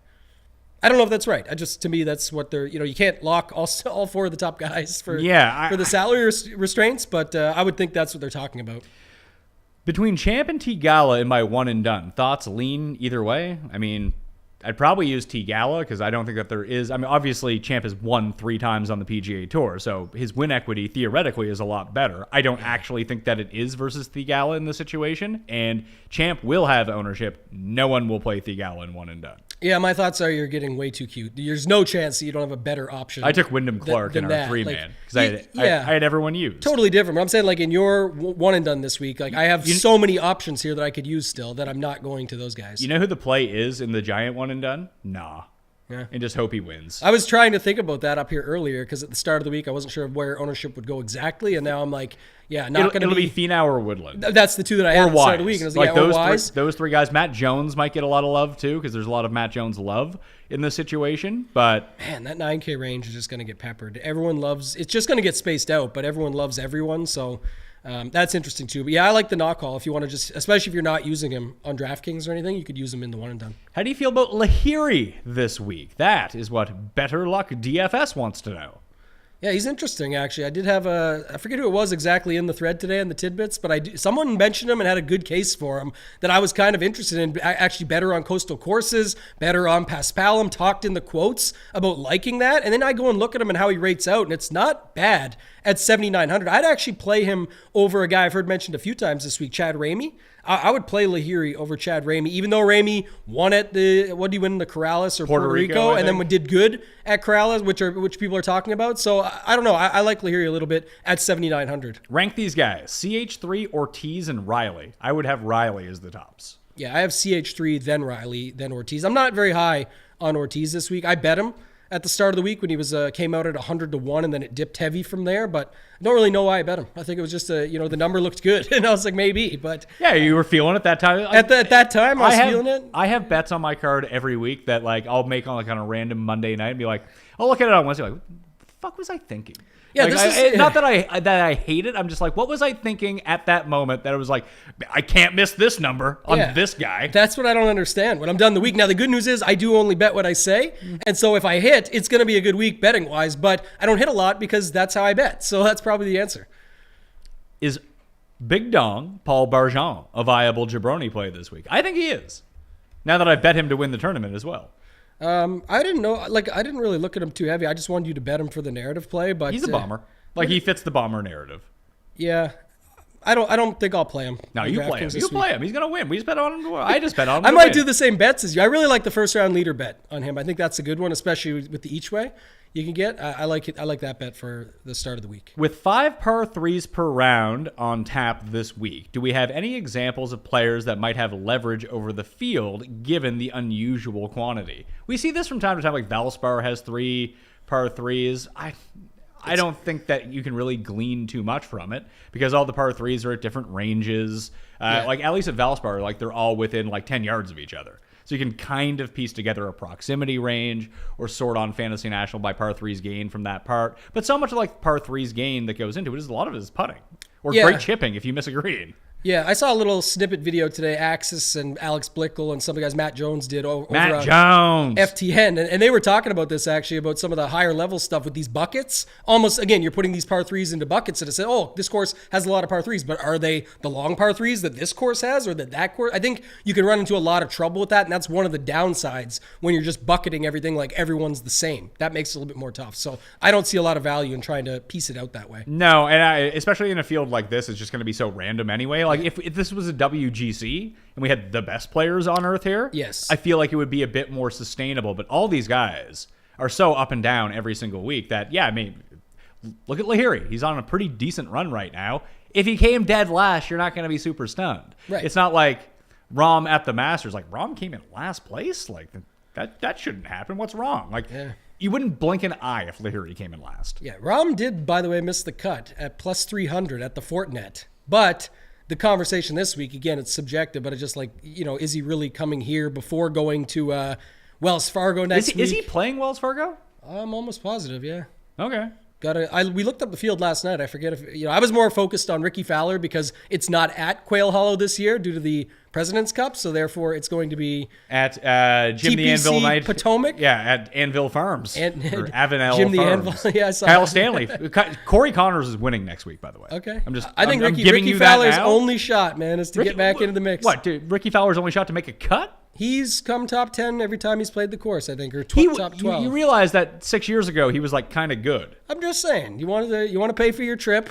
I don't know if that's right. To me, that's what they're, you can't lock all 4 of the top guys for the salary restraints, but I would think that's what they're talking about. Between Champ and Tigala in my one and done, thoughts lean either way? I mean, I'd probably use Tigala because I don't think that there is. I mean, obviously, Champ has won 3 times on the PGA Tour, so his win equity theoretically is a lot better. I don't actually think that it is versus Tigala in this situation, and Champ will have ownership. No one will play Tigala in one and done. Yeah, my thoughts are you're getting way too cute. There's no chance that you don't have a better option. I took Wyndham Clark in our 3-man because I had everyone used. Totally different. But I'm saying, like, in your one and done this week, like, I have so many options here that I could use still that I'm not going to those guys. You know who the play is in the Giant one and done? Nah. Yeah. And just hope he wins. I was trying to think about that up here earlier because at the start of the week, I wasn't sure where ownership would go exactly. And now I'm like, yeah, not going to be. It'll be Finau or Woodland. That's the 2 that I had at the start of the week. And I was like, those 3 guys. Matt Jones might get a lot of love too because there's a lot of Matt Jones love in this situation. But man, that 9K range is just going to get peppered. Everyone loves. It's just going to get spaced out, but everyone loves everyone. So that's interesting too. But yeah, I like the knock call if you want to just, especially if you're not using him on DraftKings or anything, you could use him in the one and done. How do you feel about Lahiri this week? That is what Better Luck DFS wants to know. Yeah, he's interesting, actually. I did have I forget who it was exactly in the thread today in the tidbits, but someone mentioned him and had a good case for him that I was kind of interested in. Actually better on coastal courses, better on Paspalum, talked in the quotes about liking that. And then I go and look at him and how he rates out, and it's not bad at 7,900. I'd actually play him over a guy I've heard mentioned a few times this week, Chad Ramey. I would play Lahiri over Chad Ramey, even though Ramey won at what did he win, the Corrales or Puerto Rico and then did good at Corrales, which people are talking about. So I don't know. I like Lahiri a little bit at 7,900. Rank these guys: CH3, Ortiz, and Riley. I would have Riley as the tops. Yeah, I have CH3, then Riley, then Ortiz. I'm not very high on Ortiz this week. I bet him at the start of the week when he was came out at 100-1, and then it dipped heavy from there. But I don't really know why I bet him. I think it was just the number looked good, and I was like, maybe. But yeah, you were feeling it that time. At that time, I was feeling it. I have bets on my card every week that like I'll make on a random Monday night and be like, I'll look at it on Wednesday, like, what the fuck was I thinking? Yeah, like, not that I hate it. I'm just like, what was I thinking at that moment that it was like, I can't miss this number on this guy. That's what I don't understand when I'm done the week. Now, the good news is I do only bet what I say. And so if I hit, it's going to be a good week betting wise, but I don't hit a lot because that's how I bet. So that's probably the answer. Is Big Dong Paul Barjon a viable jabroni play this week? I think he is. Now that I bet him to win the tournament as well. I didn't know. Like, I didn't really look at him too heavy. I just wanted you to bet him for the narrative play. But he's a bomber. Like, he fits the bomber narrative. Yeah, I don't think I'll play him. No, you play him. You play him. He's gonna win. We just bet on him. I just bet on him. I might do the same bets as you. I really like the first round leader bet on him. I think that's a good one, especially with the each way you can get. I like it. I like that bet for the start of the week. With 5 par 3s per round on tap this week, do we have any examples of players that might have leverage over the field given the unusual quantity? We see this from time to time, like Valspar has 3 par 3s. I don't think that you can really glean too much from it because all the par 3s are at different ranges. Like at least at Valspar, like they're all within like 10 yards of each other. So you can kind of piece together a proximity range or sort on Fantasy National by par 3s gain from that part. But so much of like par 3s gain that goes into it is a lot of it is putting or great chipping if you miss a green. Yeah, I saw a little snippet video today. Axis and Alex Blickel and some of the guys Matt Jones did over on FTN. And they were talking about this, actually, about some of the higher level stuff with these buckets. Almost, again, you're putting these par 3s into buckets. And it said, oh, this course has a lot of par 3s. But are they the long par 3s that this course has or that course? I think you can run into a lot of trouble with that. And that's one of the downsides when you're just bucketing everything like everyone's the same. That makes it a little bit more tough. So I don't see a lot of value in trying to piece it out that way. No, and especially in a field like this, it's just going to be so random anyway. Like if this was a WGC and we had the best players on earth here, yes, I feel like it would be a bit more sustainable. But all these guys are so up and down every single week that, yeah, I mean, look at Lahiri. He's on a pretty decent run right now. If he came dead last, you're not going to be super stunned. Right. It's not like Rahm at the Masters. Like, Rahm came in last place? Like, that shouldn't happen. What's wrong? Like, you wouldn't blink an eye if Lahiri came in last. Yeah, Rahm did, by the way, miss the cut at plus 300 at the Fortinet. But the conversation this week, again, it's subjective, but it's just like, is he really coming here before going to Wells Fargo next week? Is he playing Wells Fargo? I'm almost positive, yeah. Okay. We looked up the field last night. I forget if, I was more focused on Ricky Fowler because it's not at Quail Hollow this year due to the President's Cup, so therefore it's going to be at Jim TPC the Anvil Night Potomac. Yeah, at Anvil Farms or Avenel Jim Farms. The Anvil. Yeah, Kyle Stanley. Corey Connors is winning next week, by the way. Okay. I think Ricky Fowler's only shot, man, is to get back into the mix. What? Dude, Ricky Fowler's only shot to make a cut? He's come top 10 every time he's played the course, I think, or top 12. You realize that 6 years ago he was like kind of good. I'm just saying, you want to pay for your trip.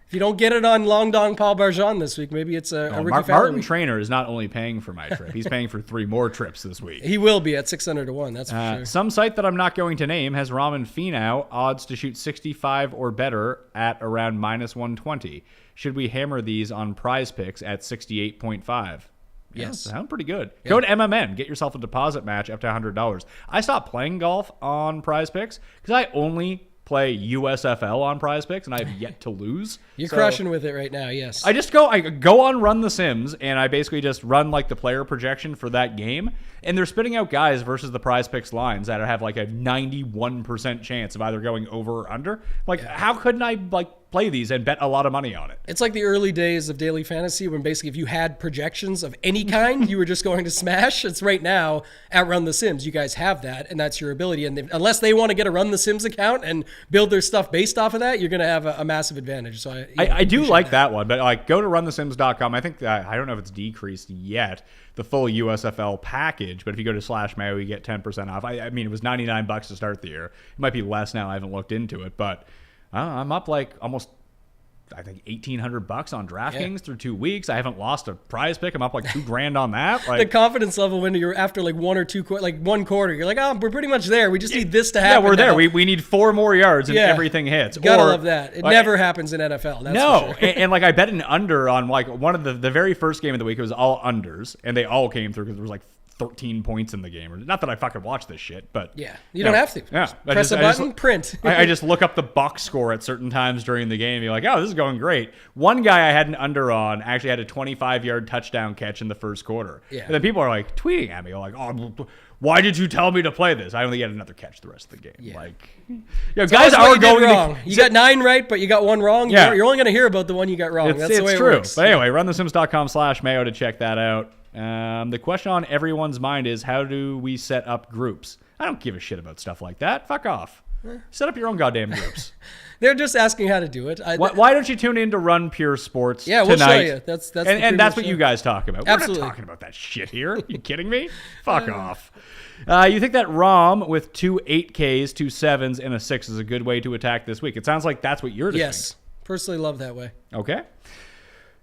If you don't get it on Long Dong Paul Barjan this week, maybe it's a Ricky Fowler Martin week. Trainer is not only paying for my trip, he's paying for 3 more trips this week. He will be at 600 to 1, that's for sure. Some site that I'm not going to name has Rahm and Finau odds to shoot 65 or better at around -120. Should we hammer these on Prize Picks at 68.5? Yes. Sound pretty good. Yeah. Go to MMM. Get yourself a deposit match up to $100. I stopped playing golf on Prize Picks because I only play USFL on Prize Picks, and I have yet to lose. You're crushing with it right now, yes. I go on Run the Sims, and I basically just run like the player projection for that game, and they're spitting out guys versus the Prize Picks lines that have like a 91% chance of either going over or under. Like, how couldn't I play these and bet a lot of money on it? It's like the early days of daily fantasy when basically if you had projections of any kind, you were just going to smash. It's right now at Run the Sims. You guys have that, and that's your ability. And unless they want to get a Run the Sims account and build their stuff based off of that, you're going to have a massive advantage. So I do like that one, but like go to runthesims.com. I think I don't know if it's decreased yet, the full USFL package, but if you go to /Mayo, you get 10% off. I mean, it was $99 to start the year. It might be less now. I haven't looked into it, but I'm up like almost, I think, $1,800 on DraftKings through 2 weeks. I haven't lost a prize pick. I'm up like $2,000 on that. Like, the confidence level when you're after like one or two, like one quarter, you're like, oh, we're pretty much there. We just need this to happen. Yeah, we're there. Now. We need 4 more yards and everything hits. Gotta love that. It never happens in NFL. That's no, for sure. and like I bet an under on like one of the very first game of the week. It was all unders, and they all came through because there was like 13 points in the game. Not that I fucking watch this shit, but you don't have to. Yeah, press a button, print. I just look up the box score at certain times during the game. You're like, oh, this is going great. One guy I had an under on actually had a 25-yard touchdown catch in the first quarter. Yeah. And then people are like tweeting at me, like, oh, why did you tell me to play this? I only had another catch the rest of the game. Yeah. Like, guys are going wrong. You got 9 right, but you got 1 wrong. Yeah. You're only going to hear about the one you got wrong. That's the way it true. works. But anyway, runthesims.com/Mayo to check that out. The question on everyone's mind is, how do we set up groups? I don't give a shit about stuff like that. Fuck off. Set up your own goddamn groups. They're just asking how to do it. Why don't you tune in to Run Pure Sports tonight? We'll show you. That's and that's what you guys talk about. Absolutely. We're not talking about that shit here. Are you kidding me? Fuck off. You think that Rahm with 2 8Ks, 2 7s, and a 6 is a good way to attack this week? It sounds like that's what you're doing. Yes. Personally love that way. Okay.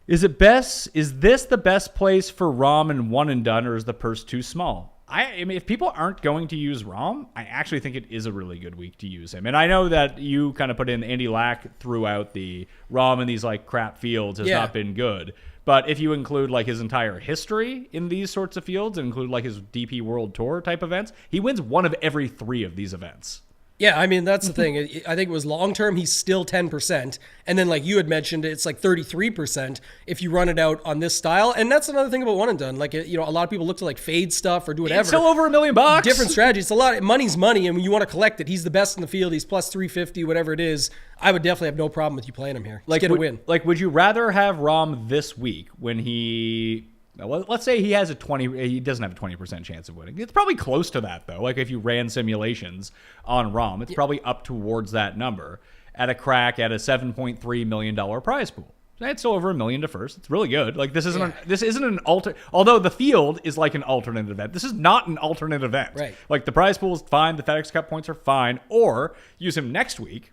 Is this the best place for Rahm and one and done, or is the purse too small? I mean, if people aren't going to use Rahm, I actually think it is a really good week to use him. And I know that you kind of put in Andy Lack throughout the Rahm in these like crap fields has not been good. But if you include like his entire history in these sorts of fields and include like his DP World Tour type events, he wins 1 of every 3 of these events. Yeah, I mean, that's the thing. I think it was long-term, he's still 10%. And then, like you had mentioned, it's like 33% if you run it out on this style. And that's another thing about one and done. Like, a lot of people look to like fade stuff or do whatever. It's still over $1 million. Different strategies. It's a lot. Money's money. And when you want to collect it, he's the best in the field. He's plus 350, whatever it is. I would definitely have no problem with you playing him here. Let's get a win. Like, would you rather have Rahm this week when he... Let's say he has he doesn't have a 20% chance of winning. It's probably close to that, though. Like, if you ran simulations on Rahm, it's probably up towards that number at a crack at a $7.3 million prize pool. It's still over $1 million to first. It's really good. Like, this isn't an although the field is like an alternate event. This is not an alternate event. Right. Like, the prize pool is fine. The FedEx Cup points are fine. Or use him next week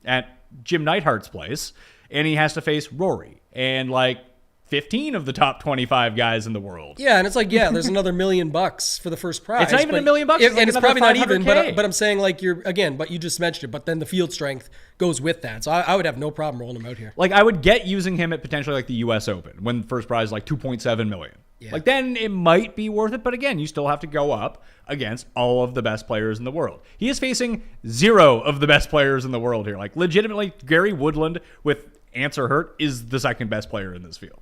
at Jim Neidhart's place, and he has to face Rory. And, like, 15 of the top 25 guys in the world. Yeah, and it's like, there's another $1 million for the first prize. It's not even $1 million. And it's probably not even, $500K. but I'm saying like but you just mentioned it, but then the field strength goes with that. So I would have no problem rolling him out here. Like, I would get using him at potentially like the US Open when the first prize is like $2.7 million. Yeah. Like, then it might be worth it. But again, you still have to go up against all of the best players in the world. He is facing 0 of the best players in the world here. Like, legitimately, Gary Woodland with Answer Hurt is the second best player in this field.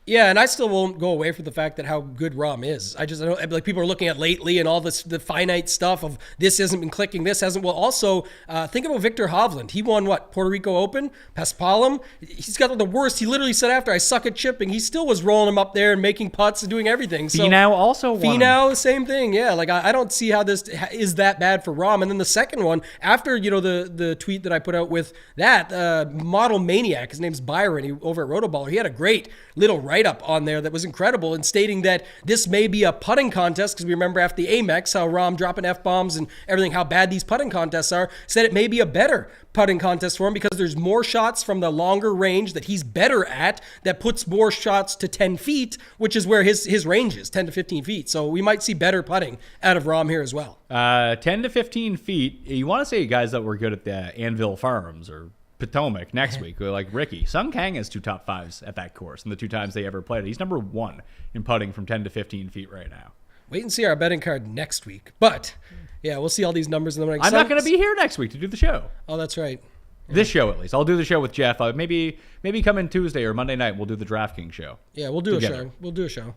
Yeah, and I still won't go away from the fact that how good Rahm is. I don't like people are looking at lately and all this the finite stuff of this hasn't been clicking, this hasn't. Well, also think about Victor Hovland. He won Puerto Rico Open, Paspalum. He's got the worst. He literally said after I suck at chipping, he still was rolling him up there and making putts and doing everything. So Finau also won. Finau, same thing. Yeah, like I don't see how this is that bad for Rahm. And then the second one after the tweet that I put out with that model maniac. His name's Byron. Over at Rotoballer, he had a great little write-up on there that was incredible and stating that this may be a putting contest, because we remember after the Amex, how Rahm dropping F-bombs and everything, how bad these putting contests are, said it may be a better putting contest for him because there's more shots from the longer range that he's better at that puts more shots to 10 feet, which is where his range is, 10 to 15 feet. So we might see better putting out of Rahm here as well. 10 to 15 feet. You want to say guys that were good at the Anvil Farms or Potomac next week, like Ricky. Sung Kang has 2 top 5s at that course, and the 2 times they ever played it. He's number 1 in putting from 10 to 15 feet right now. Wait and see our betting card next week. But, yeah, we'll see all these numbers. And I'm not going to be here next week to do the show. Oh, that's right. Yeah. This show, at least. I'll do the show with Jeff. Maybe come in Tuesday or Monday night. We'll do the DraftKings show. Yeah, we'll do a show. We'll do a show.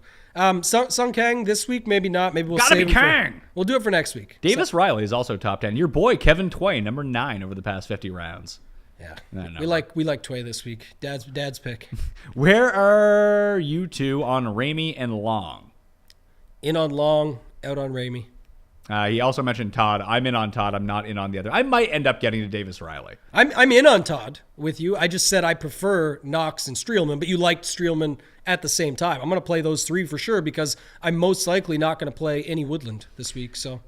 Sung Kang this week, maybe not. Maybe we'll Gotta save be him Kang. We'll do it for next week. Davis Riley is also top 10. Your boy, Kevin Tway, number 9 over the past 50 rounds. Yeah, we like Tway this week. Dad's pick. Where are you two on Ramey and Long? In on Long, out on Ramey. He also mentioned Todd. I'm in on Todd. I'm not in on the other. I might end up getting to Davis Riley. I'm in on Todd with you. I just said I prefer Knox and Streelman, but you liked Streelman at the same time. I'm going to play those 3 for sure because I'm most likely not going to play any Woodland this week. So,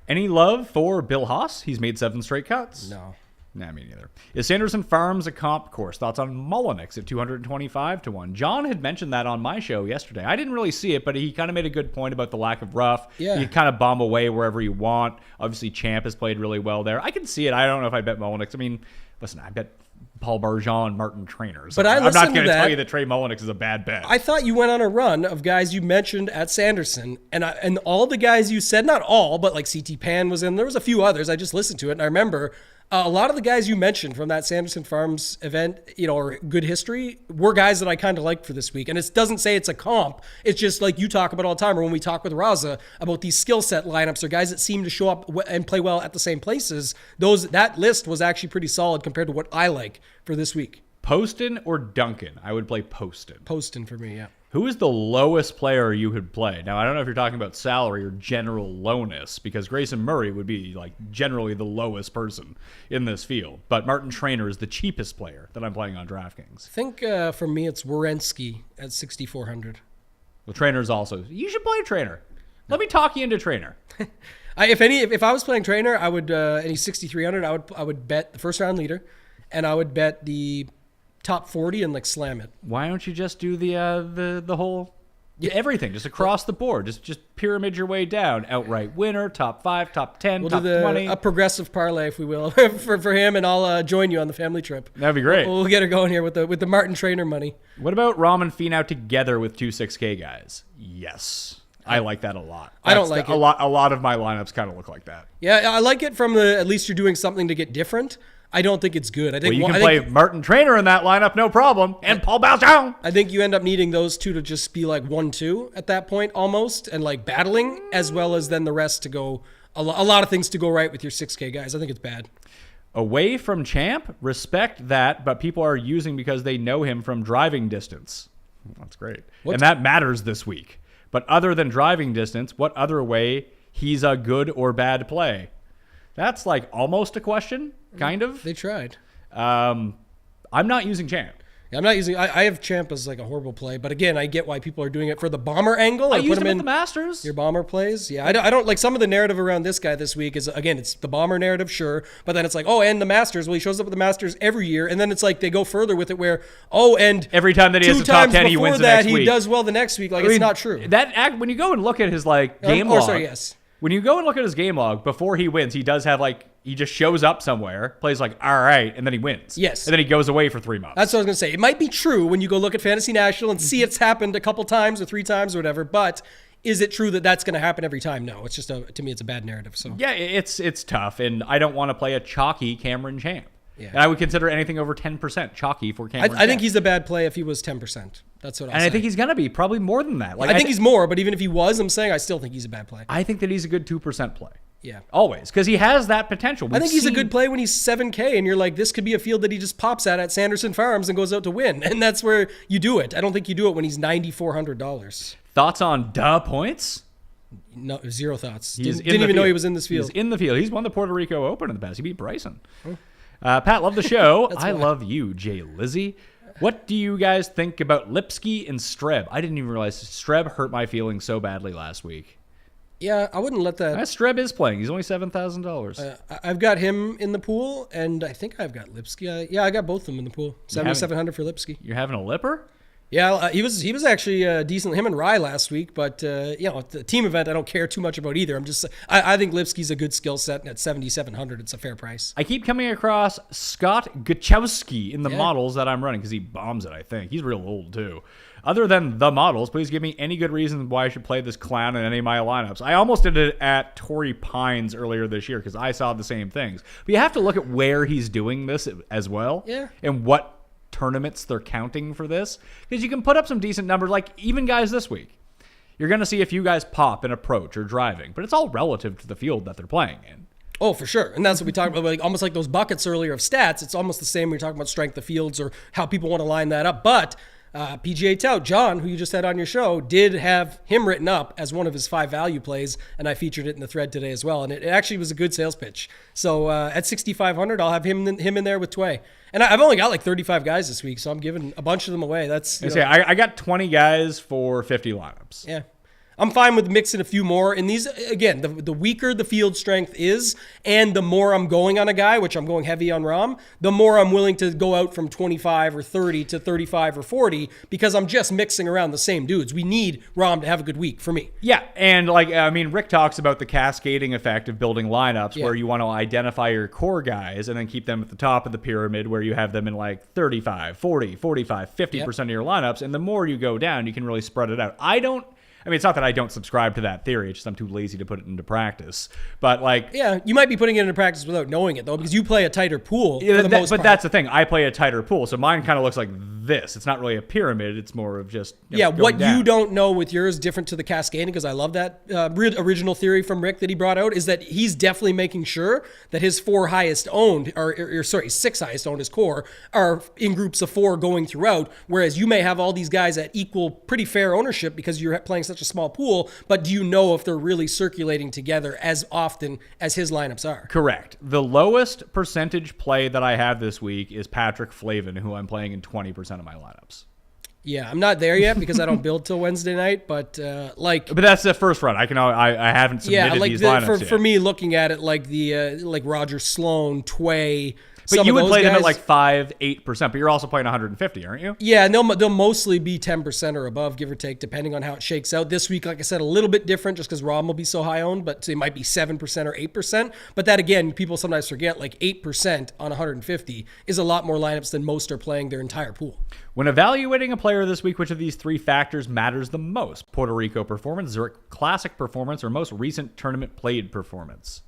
any love for Bill Haas? He's made 7 straight cuts. No. Nah, me neither. Is Sanderson Farms a comp course? Thoughts on Mullenix at 225 to 1? John had mentioned that on my show yesterday. I didn't really see it, but he kind of made a good point about the lack of rough. Yeah. You kind of bomb away wherever you want. Obviously, Champ has played really well there. I can see it. I don't know if I bet Mullenix. I mean, listen, I bet Paul Barjon and Martin Trainer. So but I'm not going to tell you that Trey Mullenix is a bad bet. I thought you went on a run of guys you mentioned at Sanderson, and all the guys you said, not all, but like CT Pan was in. There was a few others. I just listened to it, and I remember a lot of the guys you mentioned from that Sanderson Farms event, or good history, were guys that I kind of liked for this week. And it doesn't say it's a comp. It's just like you talk about all the time, or when we talk with Raza about these skill set lineups or guys that seem to show up and play well at the same places. That list was actually pretty solid compared to what I like for this week. Poston or Duncan? I would play Poston. Poston for me, yeah. Who is the lowest player you would play? Now, I don't know if you're talking about salary or general lowness, because Grayson Murray would be like generally the lowest person in this field. But Martin Trainer is the cheapest player that I'm playing on DraftKings. I think for me it's Werenski at 6,400. Well, Trainer's also. You should play Trainer. Let me talk you into Trainer. If I was playing Trainer, I would, and he's 6,300. I would bet the first round leader, and I would bet the top 40 and like slam it. Why don't you just do the whole everything just across the board? Just pyramid your way down. Outright winner, top 5, top 10, we'll top do 20. A progressive parlay, if we will, for him, and I'll join you on the family trip. That'd be great. We'll get her going here with the Martin Trainer money. What about Rahm and Finau together with 2 6K guys? Yes. I like that a lot. I don't like it. A lot of my lineups kind of look like that. Yeah, I like it from at least you're doing something to get different. I don't think it's good. I think you can play Martin Trainer in that lineup, no problem, and Paul Barjon. I think you end up needing those two to just be like 1-2 at that point almost, and like battling, as well as then the rest to go, a lot of things to go right with your 6K guys. I think it's bad. Away from Champ, respect that, but people are using because they know him from driving distance. That's great. And that matters this week. But other than driving distance, what other way he's a good or bad play? That's like almost a question, kind of. They tried. I'm not using Champ. Yeah, I'm not using. I have Champ as like a horrible play, but again, I get why people are doing it for the bomber angle. I used him in the Masters. Your bomber plays. Yeah, I don't like some of the narrative around this guy this week is, again, it's the bomber narrative, sure, but then it's like, oh, and the Masters. Well, he shows up at the Masters every year, and then it's like they go further with it where, oh, and every time that he has a top 10, he wins the next week. He does well the next week. Like, it's not true. When you go and look at his like game log. Sorry, yes. When you go and look at his game log before he wins, he does have like, he just shows up somewhere, plays like, all right, and then he wins. Yes. And then he goes away for 3 months. That's what I was going to say. It might be true when you go look at Fantasy National and see it's happened a couple times or 3 times or whatever, but is it true that that's going to happen every time? No, it's just, to me, it's a bad narrative. So yeah, it's tough, and I don't want to play a chalky Cameron Champ. Yeah. And I would consider anything over 10% chalky for Cameron Champ. I think he's a bad play if he was 10%. That's what I'll say. And I think he's going to be probably more than that. Like I think he's more, but even if he was, I'm saying I still think he's a bad play. I think that he's a good 2% play. Yeah. Always. Because he has that potential. I think he's a good play when he's 7K and you're like, this could be a field that he just pops at Sanderson Farms and goes out to win. And that's where you do it. I don't think you do it when he's $9,400. Thoughts on points? No, 0 thoughts. Didn't even know he was in this field. He's in the field. He's won the Puerto Rico Open in the past. He beat Bryson. Pat, love the show. I love you, Jay Lizzie. What do you guys think about Lipsky and Streb? I didn't even realize Streb hurt my feelings so badly last week. Yeah, I wouldn't let that. Streb is playing. He's only $7,000. I've got him in the pool, and I think I've got Lipsky. Yeah, I got both of them in the pool. 7,700 for Lipsky. You're having a lipper? Yeah, he was actually decent. Him and Rye last week, but the team event I don't care too much about either. I think Lipsky's a good skill set, and at 7,700, it's a fair price. I keep coming across Scott Gachowski in the models that I'm running because he bombs it. I think he's real old too. Other than the models, please give me any good reason why I should play this clown in any of my lineups. I almost did it at Torrey Pines earlier this year because I saw the same things. But you have to look at where he's doing this as well, and what tournaments they're counting for this, because you can put up some decent numbers, like even guys this week. You're going to see a few guys pop in approach or driving, but it's all relative to the field that they're playing in. Oh, for sure. And that's what we talked about, like, almost like those buckets earlier of stats. It's almost the same when you're talking about strength of fields or how people want to line that up. But PGA tout John, who you just had on your show, did have him written up as one of his 5 value plays, and I featured it in the thread today as well. And it actually was a good sales pitch. So at 6,500, I'll have him in there with Tway. And I've only got like 35 guys this week, so I'm giving a bunch of them away. I got 20 guys for 50 lineups. Yeah. I'm fine with mixing a few more. And these, again, the weaker the field strength is, and the more I'm going on a guy, which I'm going heavy on Rahm, the more I'm willing to go out from 25 or 30 to 35 or 40 because I'm just mixing around the same dudes. We need Rahm to have a good week for me. Yeah, and Rick talks about the cascading effect of building lineups where you want to identify your core guys and then keep them at the top of the pyramid where you have them in like 35, 40, 45, 50% of your lineups. And the more you go down, you can really spread it out. It's not that I don't subscribe to that theory. It's just I'm too lazy to put it into practice. But you might be putting it into practice without knowing it though, because you play a tighter pool. For the most part. That's the thing. I play a tighter pool, so mine kind of looks like this. It's not really a pyramid. It's more of just what down. You don't know with yours different to the cascading, because I love that original theory from Rick that he brought out, is that he's definitely making sure that his 6 highest owned, his core, are in groups of 4 going throughout. Whereas you may have all these guys at equal, pretty fair ownership because you're playing such a small pool, but do you know if they're really circulating together as often as his lineups are? Correct. The lowest percentage play that I have this week is Patrick Flavin, who I'm playing in 20% of my lineups. Yeah, I'm not there yet because I don't build till Wednesday night, but But that's the first run. I haven't submitted these lineups yet. For me, looking at it like like Roger Sloan, Tway. But you would play them at like 5-8%, but you're also playing 150, aren't you? Yeah, and they'll mostly be 10% or above, give or take, depending on how it shakes out. This week, like I said, a little bit different just because Rahm will be so high owned, but it might be 7% or 8%. But that, again, people sometimes forget, like 8% on 150 is a lot more lineups than most are playing their entire pool. When evaluating a player this week, which of these 3 factors matters the most? Puerto Rico performance, Zurich Classic performance, or most recent tournament played performance?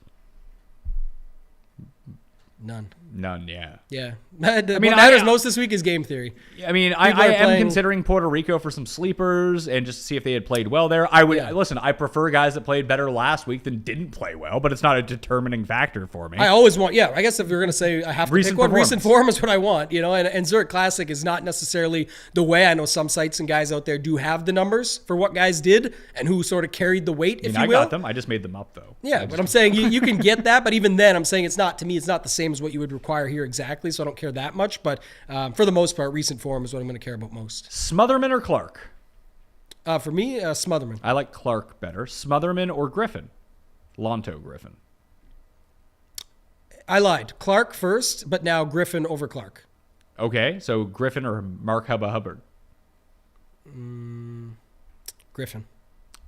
None, yeah. Yeah. What matters most this week is game theory. I am considering Puerto Rico for some sleepers and just to see if they had played well there. I prefer guys that played better last week than didn't play well, but it's not a determining factor for me. I always want, I guess if you're going to say I have to pick one, recent form is what I want, and Zurich Classic is not necessarily the way. I know some sites and guys out there do have the numbers for what guys did and who sort of carried the weight, if you will. I got them. I just made them up, though. Yeah, but I'm saying you can get that, but even then, I'm saying it's not the same as what you would require here exactly, so I don't care that much. But for the most part, recent form is what I'm going to care about most. Smotherman or Clark? For me, Smotherman. I like Clark better. Smotherman or Griffin? Lonto Griffin. I lied. Clark first, but now Griffin over Clark. Okay, so Griffin or Mark Hubba Hubbard? Griffin.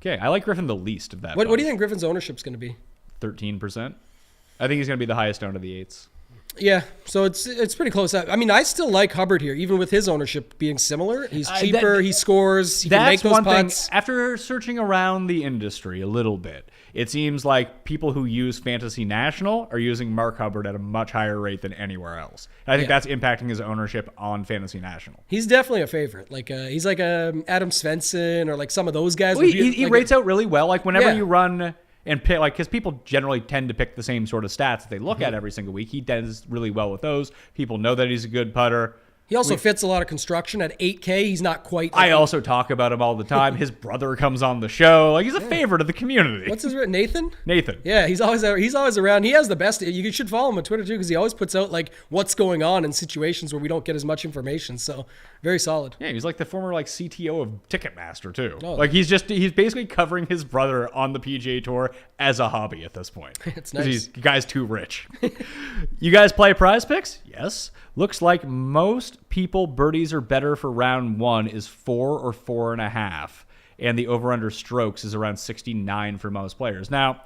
Okay, I like Griffin the least of that. What do you think Griffin's ownership's going to be? 13%. I think he's going to be the highest owned of the 8s. Yeah, so it's pretty close. I still like Hubbard here, even with his ownership being similar. He's cheaper, he scores, he can make those putts. After searching around the industry a little bit, it seems like people who use Fantasy National are using Mark Hubbard at a much higher rate than anywhere else. And I think that's impacting his ownership on Fantasy National. He's definitely a favorite. He's like Adam Svensson or like some of those guys. Well, he rates out really well. Like whenever you run and pick, because people generally tend to pick the same sort of stats that they look at every single week. He does really well with those. People know that he's a good putter. He also fits a lot of construction at 8K. He's not quite. I also talk about him all the time. His brother comes on the show. Like, he's a favorite of the community. What's his name? Nathan? Nathan. Yeah, he's always around. He has the best. You should follow him on Twitter too, because he always puts out like what's going on in situations where we don't get as much information. So very solid. Yeah, he's like the former like CTO of Ticketmaster too. Oh. Like he's basically covering his brother on the PGA Tour as a hobby at this point. It's 'Cause nice. The guy's too rich. You guys play Prize Picks? Yes. Looks like most people birdies are better for round 1 is 4 or 4.5, and the over/under strokes is around 69 for most players. Now,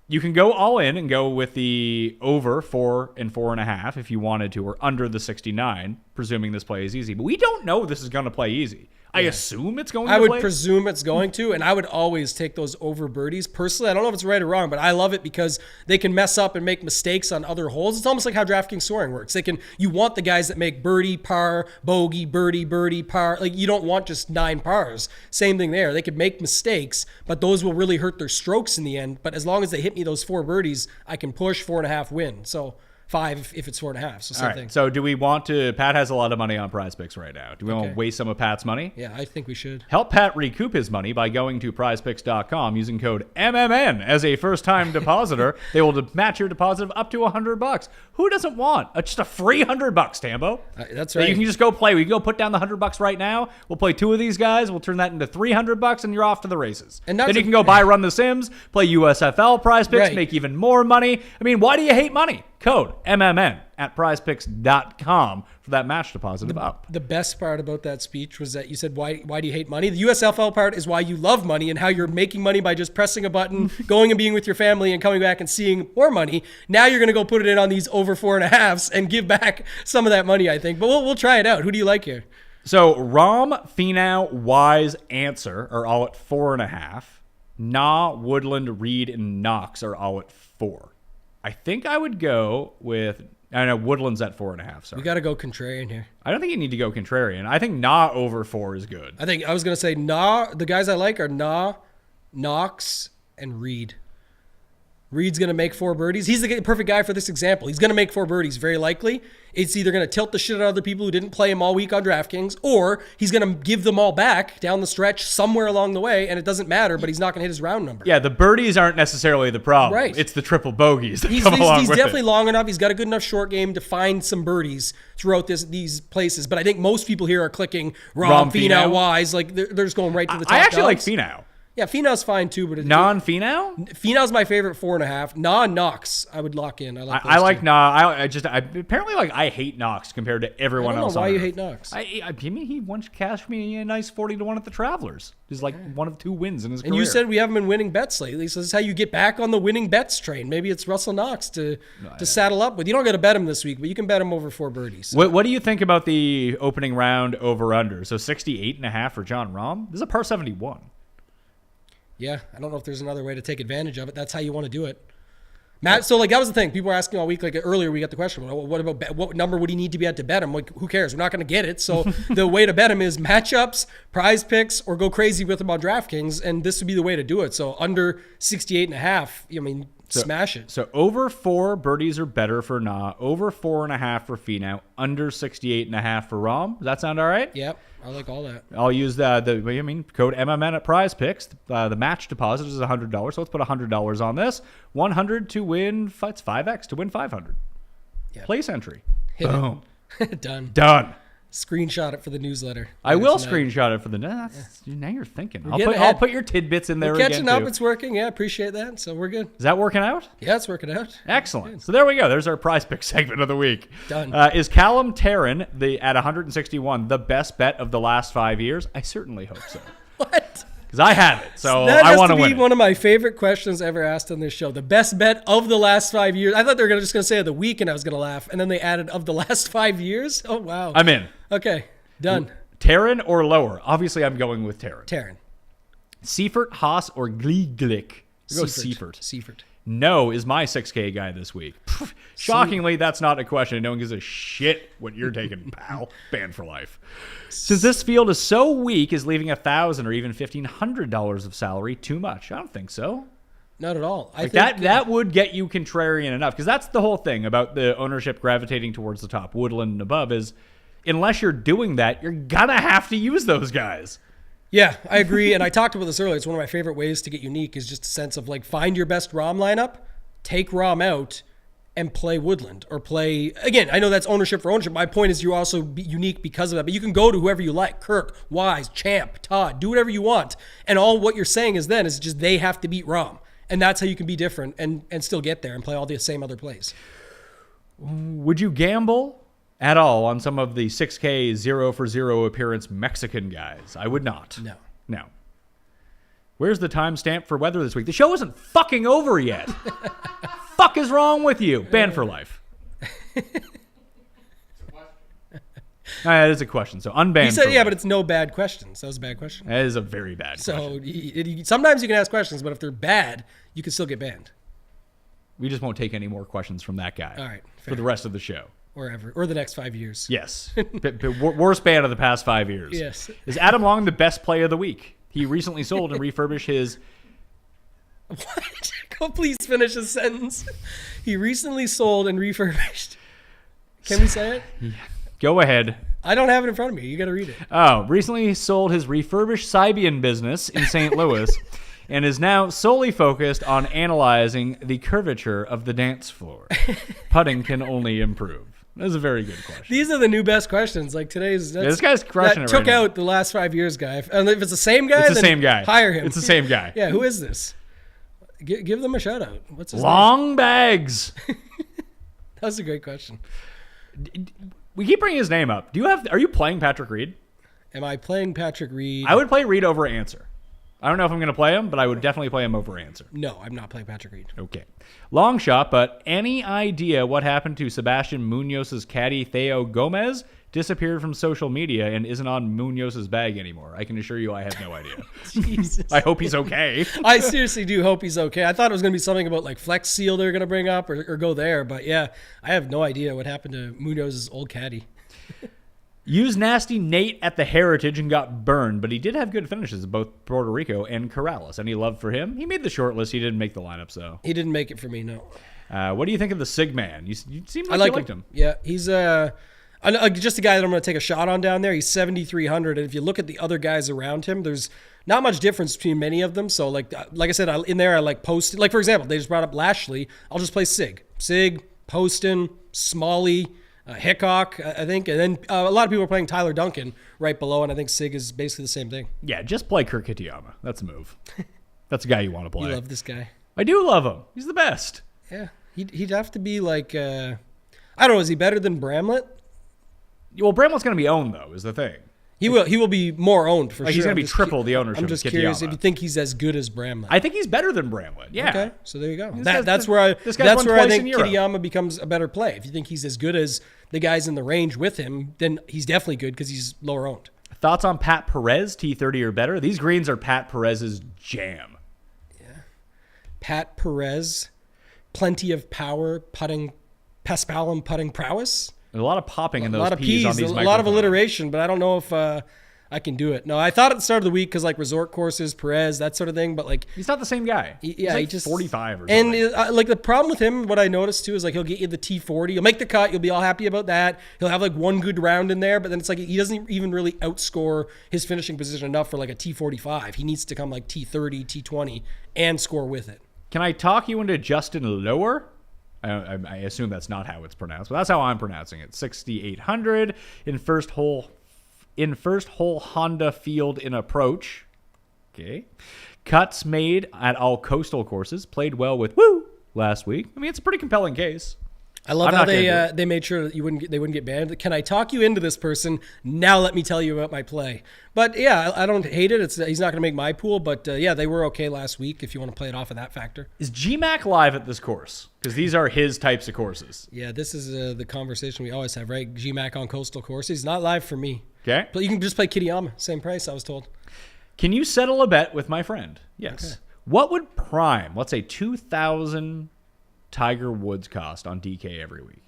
you can go all in and go with the over 4 and 4.5 if you wanted to, or under the 69, presuming this play is easy. But we don't know this is going to play easy. I assume it's going to I would play. presume it's going to, and I would always take those over birdies. Personally, I don't know if it's right or wrong, but I love it because they can mess up and make mistakes on other holes. It's almost like how DraftKings scoring works. You want the guys that make birdie, par, bogey, birdie, par. Like, you don't want just 9 pars. Same thing there. They could make mistakes, but those will really hurt their strokes in the end. But as long as they hit me those 4 birdies, I can push 4.5 win. So 5 if it's 4.5. So same thing. So do we want to? Pat has a lot of money on Prize Picks right now. Do we want to waste some of Pat's money? Yeah, I think we should. Help Pat recoup his money by going to prizepicks.com using code MMN as a first-time depositor. They will match your deposit of up to $100. Who doesn't want just a free $100, Tambo? That's So right. you can just go play. We can go put down the $100 right now. We'll play 2 of these guys. We'll turn that into $300, and you're off to the races. And then you can go buy Run the Sims, play USFL Prize Picks, Right. make even more money. I mean, why do you hate money? Code MMN at prizepicks.com for that match deposit of up. The best part about that speech was that you said, why do you hate money? The USFL part is why you love money and how you're making money by just pressing a button, going and being with your family and coming back and seeing more money. Now you're going to go put it in on these over 4.5s and give back some of that money, I think. But we'll try it out. Who do you like here? So Rom, Finau, Wise, Answer are all at 4.5. Na, Woodland, Reed, and Knox are all at 4. I think I would go with... I know Woodland's at 4.5. Sorry. We got to go contrarian here. I don't think you need to go contrarian. I think Na over 4 is good. I was going to say the guys I like are Knox, and Reed. Reed's going to make 4 birdies. He's the perfect guy for this example. He's going to make 4 birdies, very likely. It's either going to tilt the shit out of other people who didn't play him all week on DraftKings, or he's going to give them all back down the stretch somewhere along the way, and it doesn't matter, but he's not going to hit his round number. Yeah, the birdies aren't necessarily the problem. Right. It's the triple bogeys that He's come along with definitely it. long enough. He's got a good enough short game to find some birdies throughout these places. But I think most people here are clicking Rom, Finau, Wise. Like, they're just going right to the top I actually like dogs. Finau. Yeah, Finau's fine too, but Non-Finau? Finau's my favorite 4.5. Knox, I would lock in. I like. I those like two. Na. Apparently, like, I hate Knox compared to everyone I don't know else. why on you Earth. hate Knox. I mean, he once cashed me a nice 40-1 at the Travelers. He's like one of 2 wins in his And career. you said we haven't been winning bets lately, so this is how you get back on the winning bets train. Maybe it's Russell Knox to saddle up with. You don't got to bet him this week, but you can bet him over 4 birdies. What do you think about the opening round over/under? So 68.5 for John Rahm. This is a par 71. Yeah, I don't know if there's another way to take advantage of it. That's how you want to do it. Matt, so like that was the thing. People were asking all week. Like earlier, we got the question: well, what about what number would he need to be at to bet him? Like, who cares? We're not going to get it. So the way to bet him is matchups, Prize Picks, or go crazy with him on DraftKings, and this would be the way to do it. So under 68.5. I mean, smash it. So over 4 birdies or better for Na, over 4.5 for Finau, under 68.5 for Rahm. Does that sound all right? Yep, I like all that. I'll use code MMN at Prize Picks. The match deposit is $100, so let's put $100 on this. 100 to win. It's 5x to win 500. Yep. Place entry. Hit Boom. it. Done. Screenshot it for the newsletter. I will tonight. screenshot it for the. Now you're thinking. I'll getting put ahead. your tidbits in there We're catching again up. too. It's working. Yeah, appreciate that. So we're good. Is that working out? Yeah, it's working out. Excellent. So there we go. There's our Prize Pick segment of the week. Done. Is Callum Tarrant at 161 the best bet of the last 5 years? I certainly hope so. What? Because I have it, so That I has want to to be win. one of my favorite questions ever asked on this show. The best bet of the last 5 years. I thought they were just going to say of the week, and I was going to laugh. And then they added of the last 5 years. Oh, wow. I'm in. Okay, done. Tarrant or lower? Obviously, I'm going with Tarrant. Taryn. Seifert, Haas, or Gliglick? Go Seifert. Seifert. No is my 6K guy this week. Shockingly, that's not a question. No one gives a shit what you're taking, pal. Banned for life. Since this field is so weak, is leaving $1,000 or even $1,500 of salary too much? I don't think so. Not at all. I Like think that would get you contrarian enough, because that's the whole thing about the ownership gravitating towards the top, Woodland and above, is unless you're doing that, you're gonna have to use those guys. Yeah, I agree. And I talked about this earlier. It's one of my favorite ways to get unique is just a sense of like find your best Rom lineup, take Rom out, and play Woodland or play, again, I know that's ownership for ownership. My point is you're also unique because of that, but you can go to whoever you like, Kirk, Wise, Champ, Todd, do whatever you want. And all what you're saying is then is just they have to beat Rom. And that's how you can be different and still get there and play all the same other plays. Would you gamble at all on some of the 6K 0-for-0 appearance Mexican guys? I would not. No. Where's the timestamp for weather this week? The show isn't fucking over yet. Fuck is wrong with you? Banned for life. That is a question. So unbanned. He said, for yeah, life. but it's no bad questions. That was a bad question. That is a very bad So question. sometimes you can ask questions, but if they're bad, you can still get banned. We just won't take any more questions from that guy. All right, For the rest of the show. Or the next 5 years. Yes. Worst ban of the past 5 years. Yes. Is Adam Long the best play of the week? He recently sold and refurbished his... What? Go please finish his sentence. He recently sold and refurbished. Can we say it? Go ahead. I don't have it in front of me. You got to read it. Oh, recently sold his refurbished Sibian business in St. Louis and is now solely focused on analyzing the curvature of the dance floor. Putting can only improve. That's a very good question. These are the new best questions. Like today's. This guy's crushing that it right took now. out the last 5 years guy. And if it's the same guy, It's the then same guy. hire him. It's the same guy. Yeah, who is this? Give them a shout out. What's his name? Long bags. That was a great question. We keep bringing his name up. Are you playing Patrick Reed? Am I playing Patrick Reed? I would play Reed over Answer. I don't know if I'm going to play him, but I would definitely play him over Answer. No, I'm not playing Patrick Reed. Okay. Long shot, but any idea what happened to Sebastian Munoz's caddy Theo Gomez? Disappeared from social media and isn't on Munoz's bag anymore. I can assure you I have no idea. Jesus. I hope he's okay. I seriously do hope he's okay. I thought it was going to be something about like Flex Seal they're going to bring up or go there. But yeah, I have no idea what happened to Munoz's old caddy. Used Nasty Nate at the Heritage and got burned, but he did have good finishes at both Puerto Rico and Corrales. Any love for him? He made the short list. He didn't make the lineup, so. He didn't make it for me, no. What do you think of the Sig Man? You seem like I like you liked him. Yeah, he's just a guy that I'm going to take a shot on down there. He's 7,300, and if you look at the other guys around him, there's not much difference between many of them. So like I said, in there I like Poston. Like for example, they just brought up Lashley. I'll just play Sig, Poston, Smalley, Hickok, I think, and then a lot of people are playing Tyler Duncan right below, and I think Sig is basically the same thing. Yeah, just play Kirk Kitayama. That's a move. That's a guy you want to play. You love this guy. I do love him. He's the best. Yeah, he'd have to be like I don't know. Is he better than Bramlett? Well, Bramlett's going to be owned, though, is the thing. He will be more owned for Like sure. he's going to be triple the ownership. I'm just of curious Kitayama. if you think he's as good as Bramlett. I think he's better than Bramlett. Yeah. Okay, so there you go. This That's where I won think in Europe. Kitayama becomes a better play. If you think he's as good as the guys in the range with him, then he's definitely good because he's lower owned. Thoughts on Pat Perez, T30 or better? These greens are Pat Perez's jam. Pat Perez, plenty of power, putting, paspalum putting prowess. There's a lot of popping in A those lot of P's on P's, these a lot of microphones. alliteration, but I don't know if I can do it. No, I thought at the start of the week because like resort courses, Perez, that sort of thing, but like He's not the same guy. yeah, he's like he just 45 or something. And like the problem with him, what I noticed too is like he'll get you the T40, he'll make the cut, you'll be all happy about that. He'll have like one good round in there, but then it's like he doesn't even really outscore his finishing position enough for like a T45. He needs to come like T30, T20, and score with it. Can I talk you into Justin Lower? I assume that's not how it's pronounced, but that's how I'm pronouncing it. 6,800 in first hole Honda field in approach. Okay. Cuts made at all coastal courses. Played well with last week. I mean, it's a pretty compelling case. I love I'm how not gonna do it. they made sure that they wouldn't get banned. Can I talk you into this person? Now let me tell you about my play. But yeah, I don't hate it. He's not going to make my pool, but yeah, they were okay last week if you want to play it off of that factor. Is GMAC live at this course? Because these are his types of courses. Yeah, this is the conversation we always have, right? GMAC on coastal courses. He's not live for me. Okay. But you can just play Kitayama. Same price, I was told. Can you settle a bet with my friend? Yes. Okay. What would prime, let's say 2,000 Tiger Woods cost on DK every week?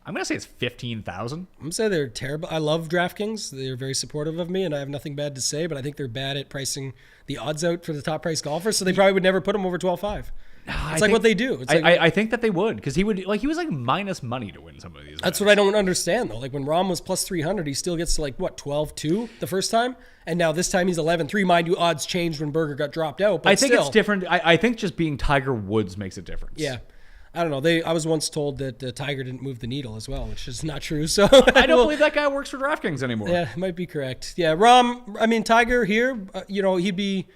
I'm going to say it's 15,000. I'm going to say they're terrible. I love DraftKings. They're very supportive of me, and I have nothing bad to say, but I think they're bad at pricing the odds out for the top price golfers, so they probably would never put them over 12.5. It's like what they do. It's like, I think that they would, because he was like minus money to win some of these. That's what I don't understand though. Like when Rahm was plus 300, he still gets to like what 12-2 the first time, and now this time he's 11-3. Mind you, odds changed when Berger got dropped out. But I think still, it's different. I think just being Tiger Woods makes a difference. Yeah. I don't know. I was once told that Tiger didn't move the needle as well, which is not true. So I don't believe that guy works for DraftKings anymore. Yeah, might be correct. Yeah, Tiger here, he'd be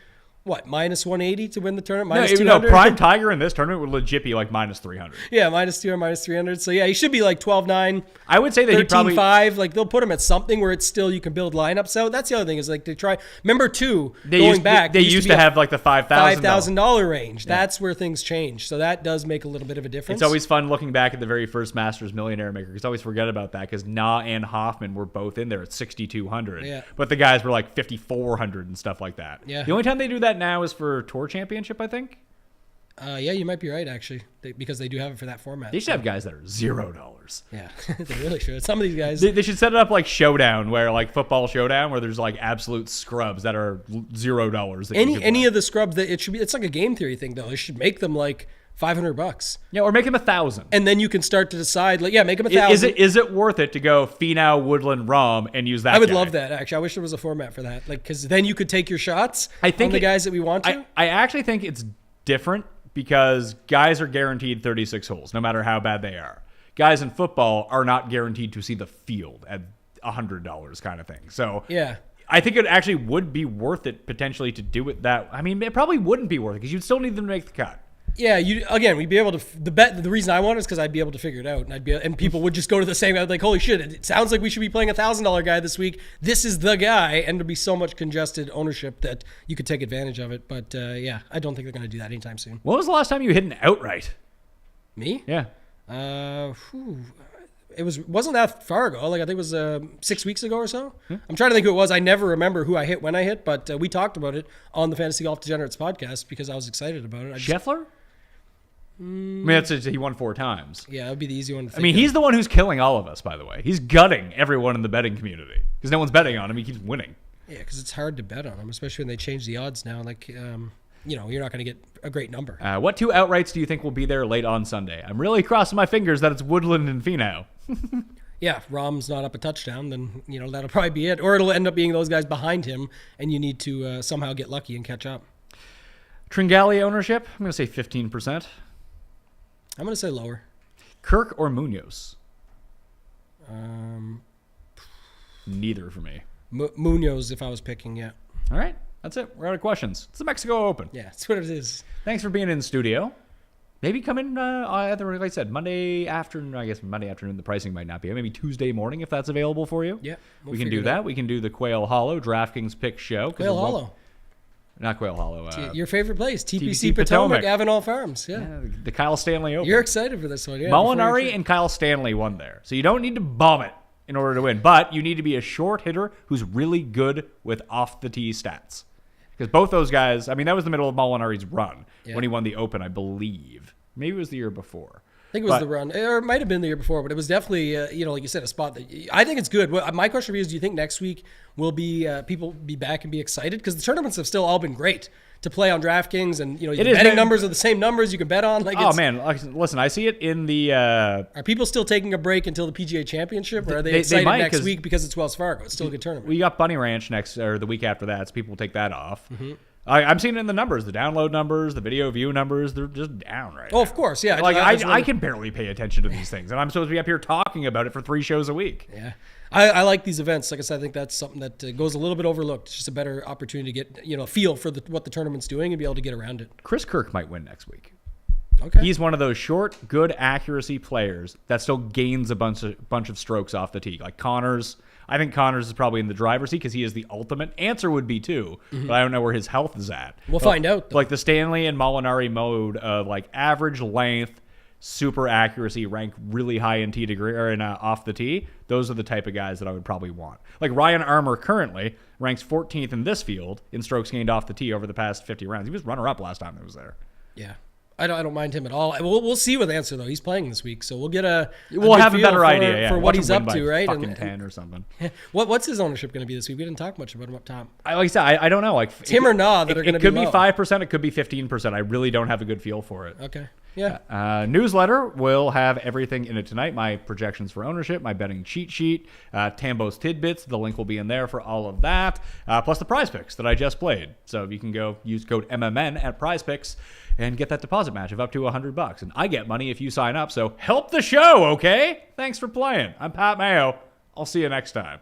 what, minus 180 to win the tournament? Minus 200? No, prime Tiger in this tournament would legit be like minus 300. Yeah, minus 200, minus 300. So yeah, he should be like 12-9. I would say that he probably 13-5. Like they'll put him at something where it's still you can build lineups out. That's the other thing is like they try. Remember too, they used to have like the $5,000 range. Yeah. That's where things change. So that does make a little bit of a difference. It's always fun looking back at the very first Masters Millionaire Maker, because I always forget about that, because Na and Hoffman were both in there at 6,200. Yeah. But the guys were like 5,400 and stuff like that. Yeah. The only time they do that now is for Tour Championship, I think. Yeah, you might be right, actually, because they do have it for that format. They should have guys that are $0. Yeah, they really should. Some of these guys. They should set it up like Showdown, where like Football Showdown, where there's like absolute scrubs that are $0. Any of the scrubs that it should be. It's like a game theory thing, though. They should make them like $500. Yeah, or make them 1,000. And then you can start to decide, like, yeah, make them 1,000. Is it worth it to go Finau, Woodland, Rahm, and use that? I would guy? love that, actually. I wish there was a format for that, like, because then you could take your shots on the guys that we want to. I actually think it's different, because guys are guaranteed 36 holes, no matter how bad they are. Guys in football are not guaranteed to see the field at $100 kind of thing. So yeah, I think it actually would be worth it potentially to do it that. I mean, it probably wouldn't be worth it, because you'd still need them to make the cut. Yeah, we'd be able to the reason I want it is because I'd be able to figure it out, and people would just go to the same. I'd like, holy shit! It sounds like we should be playing $1,000 guy this week. This is the guy, and there'd be so much congested ownership that you could take advantage of it. But yeah, I don't think they're going to do that anytime soon. When was the last time you hit an outright? Me? Yeah. It wasn't that far ago. Like I think it was 6 weeks ago or so. I'm trying to think who it was. I never remember who I hit when I hit, but we talked about it on the Fantasy Golf Degenerates podcast because I was excited about it. Scheffler? I mean, he won 4 times. Yeah, that would be the easy one to think I mean, he's the one who's killing all of us, by the way. He's gutting everyone in the betting community because no one's betting on him. He keeps winning. Yeah, because it's hard to bet on him, especially when they change the odds now. Like, you're not going to get a great number. What 2 outrights do you think will be there late on Sunday? I'm really crossing my fingers that it's Woodland and Finau. Yeah, if Rahm's not up a touchdown, then that'll probably be it. Or it'll end up being those guys behind him, and you need to somehow get lucky and catch up. Tringali ownership, I'm going to say 15%. I'm going to say lower. Kirk or Munoz? Neither for me. Munoz, if I was picking, yeah. All right, that's it. We're out of questions. It's the Mexico Open. Yeah, that's what it is. Thanks for being in the studio. Maybe come in either, like I said, Monday afternoon. I guess Monday afternoon the pricing might not be. Maybe Tuesday morning if that's available for you. Yeah, we can do that. We can do the Quail Hollow DraftKings pick show. Quail Hollow. Not Quail Hollow. Your favorite place, TPC Potomac, Avenal Farms. Yeah. The Kyle Stanley Open. You're excited for this one, yeah. Molinari and Kyle Stanley won there. So you don't need to bomb it in order to win. But you need to be a short hitter who's really good with off-the-tee stats. Because both those guys, I mean, that was the middle of Molinari's run when he won the Open, I believe. Maybe it was the year before. I think it was the run, or it might have been the year before, but it was definitely, like you said, a spot that I think it's good. My question for you is, do you think next week will be people be back and be excited? Because the tournaments have still all been great to play on DraftKings, and the betting numbers are the same numbers you can bet on. Like, man, listen, I see it in the. Are people still taking a break until the PGA Championship, or are they excited next week because it's Wells Fargo? It's still a good tournament. We got Bunny Ranch the week after that, so people will take that off. Mm-hmm. I'm seeing it in the numbers, the download numbers, the video view numbers. They're just down right now. Oh, of course, yeah. Like I can barely pay attention to these things, and I'm supposed to be up here talking about it for 3 shows a week. Yeah, I like these events. Like I said, I think that's something that goes a little bit overlooked. It's just a better opportunity to get a feel for what the tournament's doing and be able to get around it. Chris Kirk might win next week. Okay, he's one of those short, good accuracy players that still gains a bunch of strokes off the tee, like Connors. I think Connors is probably in the driver's seat because he is the ultimate. Answer would be too, but I don't know where his health is at. We'll find out, though. Like the Stanley and Molinari mode of like average length, super accuracy, rank really high in tee degree or in off the tee. Those are the type of guys that I would probably want. Like Ryan Armour currently ranks 14th in this field in strokes gained off the tee over the past 50 rounds. He was runner-up last time he was there. Yeah. I don't mind him at all. We'll see with Answer though. He's playing this week, so we'll get we'll good have a feel better idea for Watch what him he's win up by to, right? Fucking 10 or something. What's his ownership going to be this week? We didn't talk much about him up top. Like I said, I don't know. Like Tim or Nah that are going to be It could be low. 5%. It could be 15%. I really don't have a good feel for it. Okay. Yeah. Newsletter will have everything in it tonight. My projections for ownership, my betting cheat sheet, Tambo's tidbits. The link will be in there for all of that. Plus the prize picks that I just played. So you can go use code MMN at prize picks and get that deposit match of up to $100. And I get money if you sign up. So help the show, okay? Thanks for playing. I'm Pat Mayo. I'll see you next time.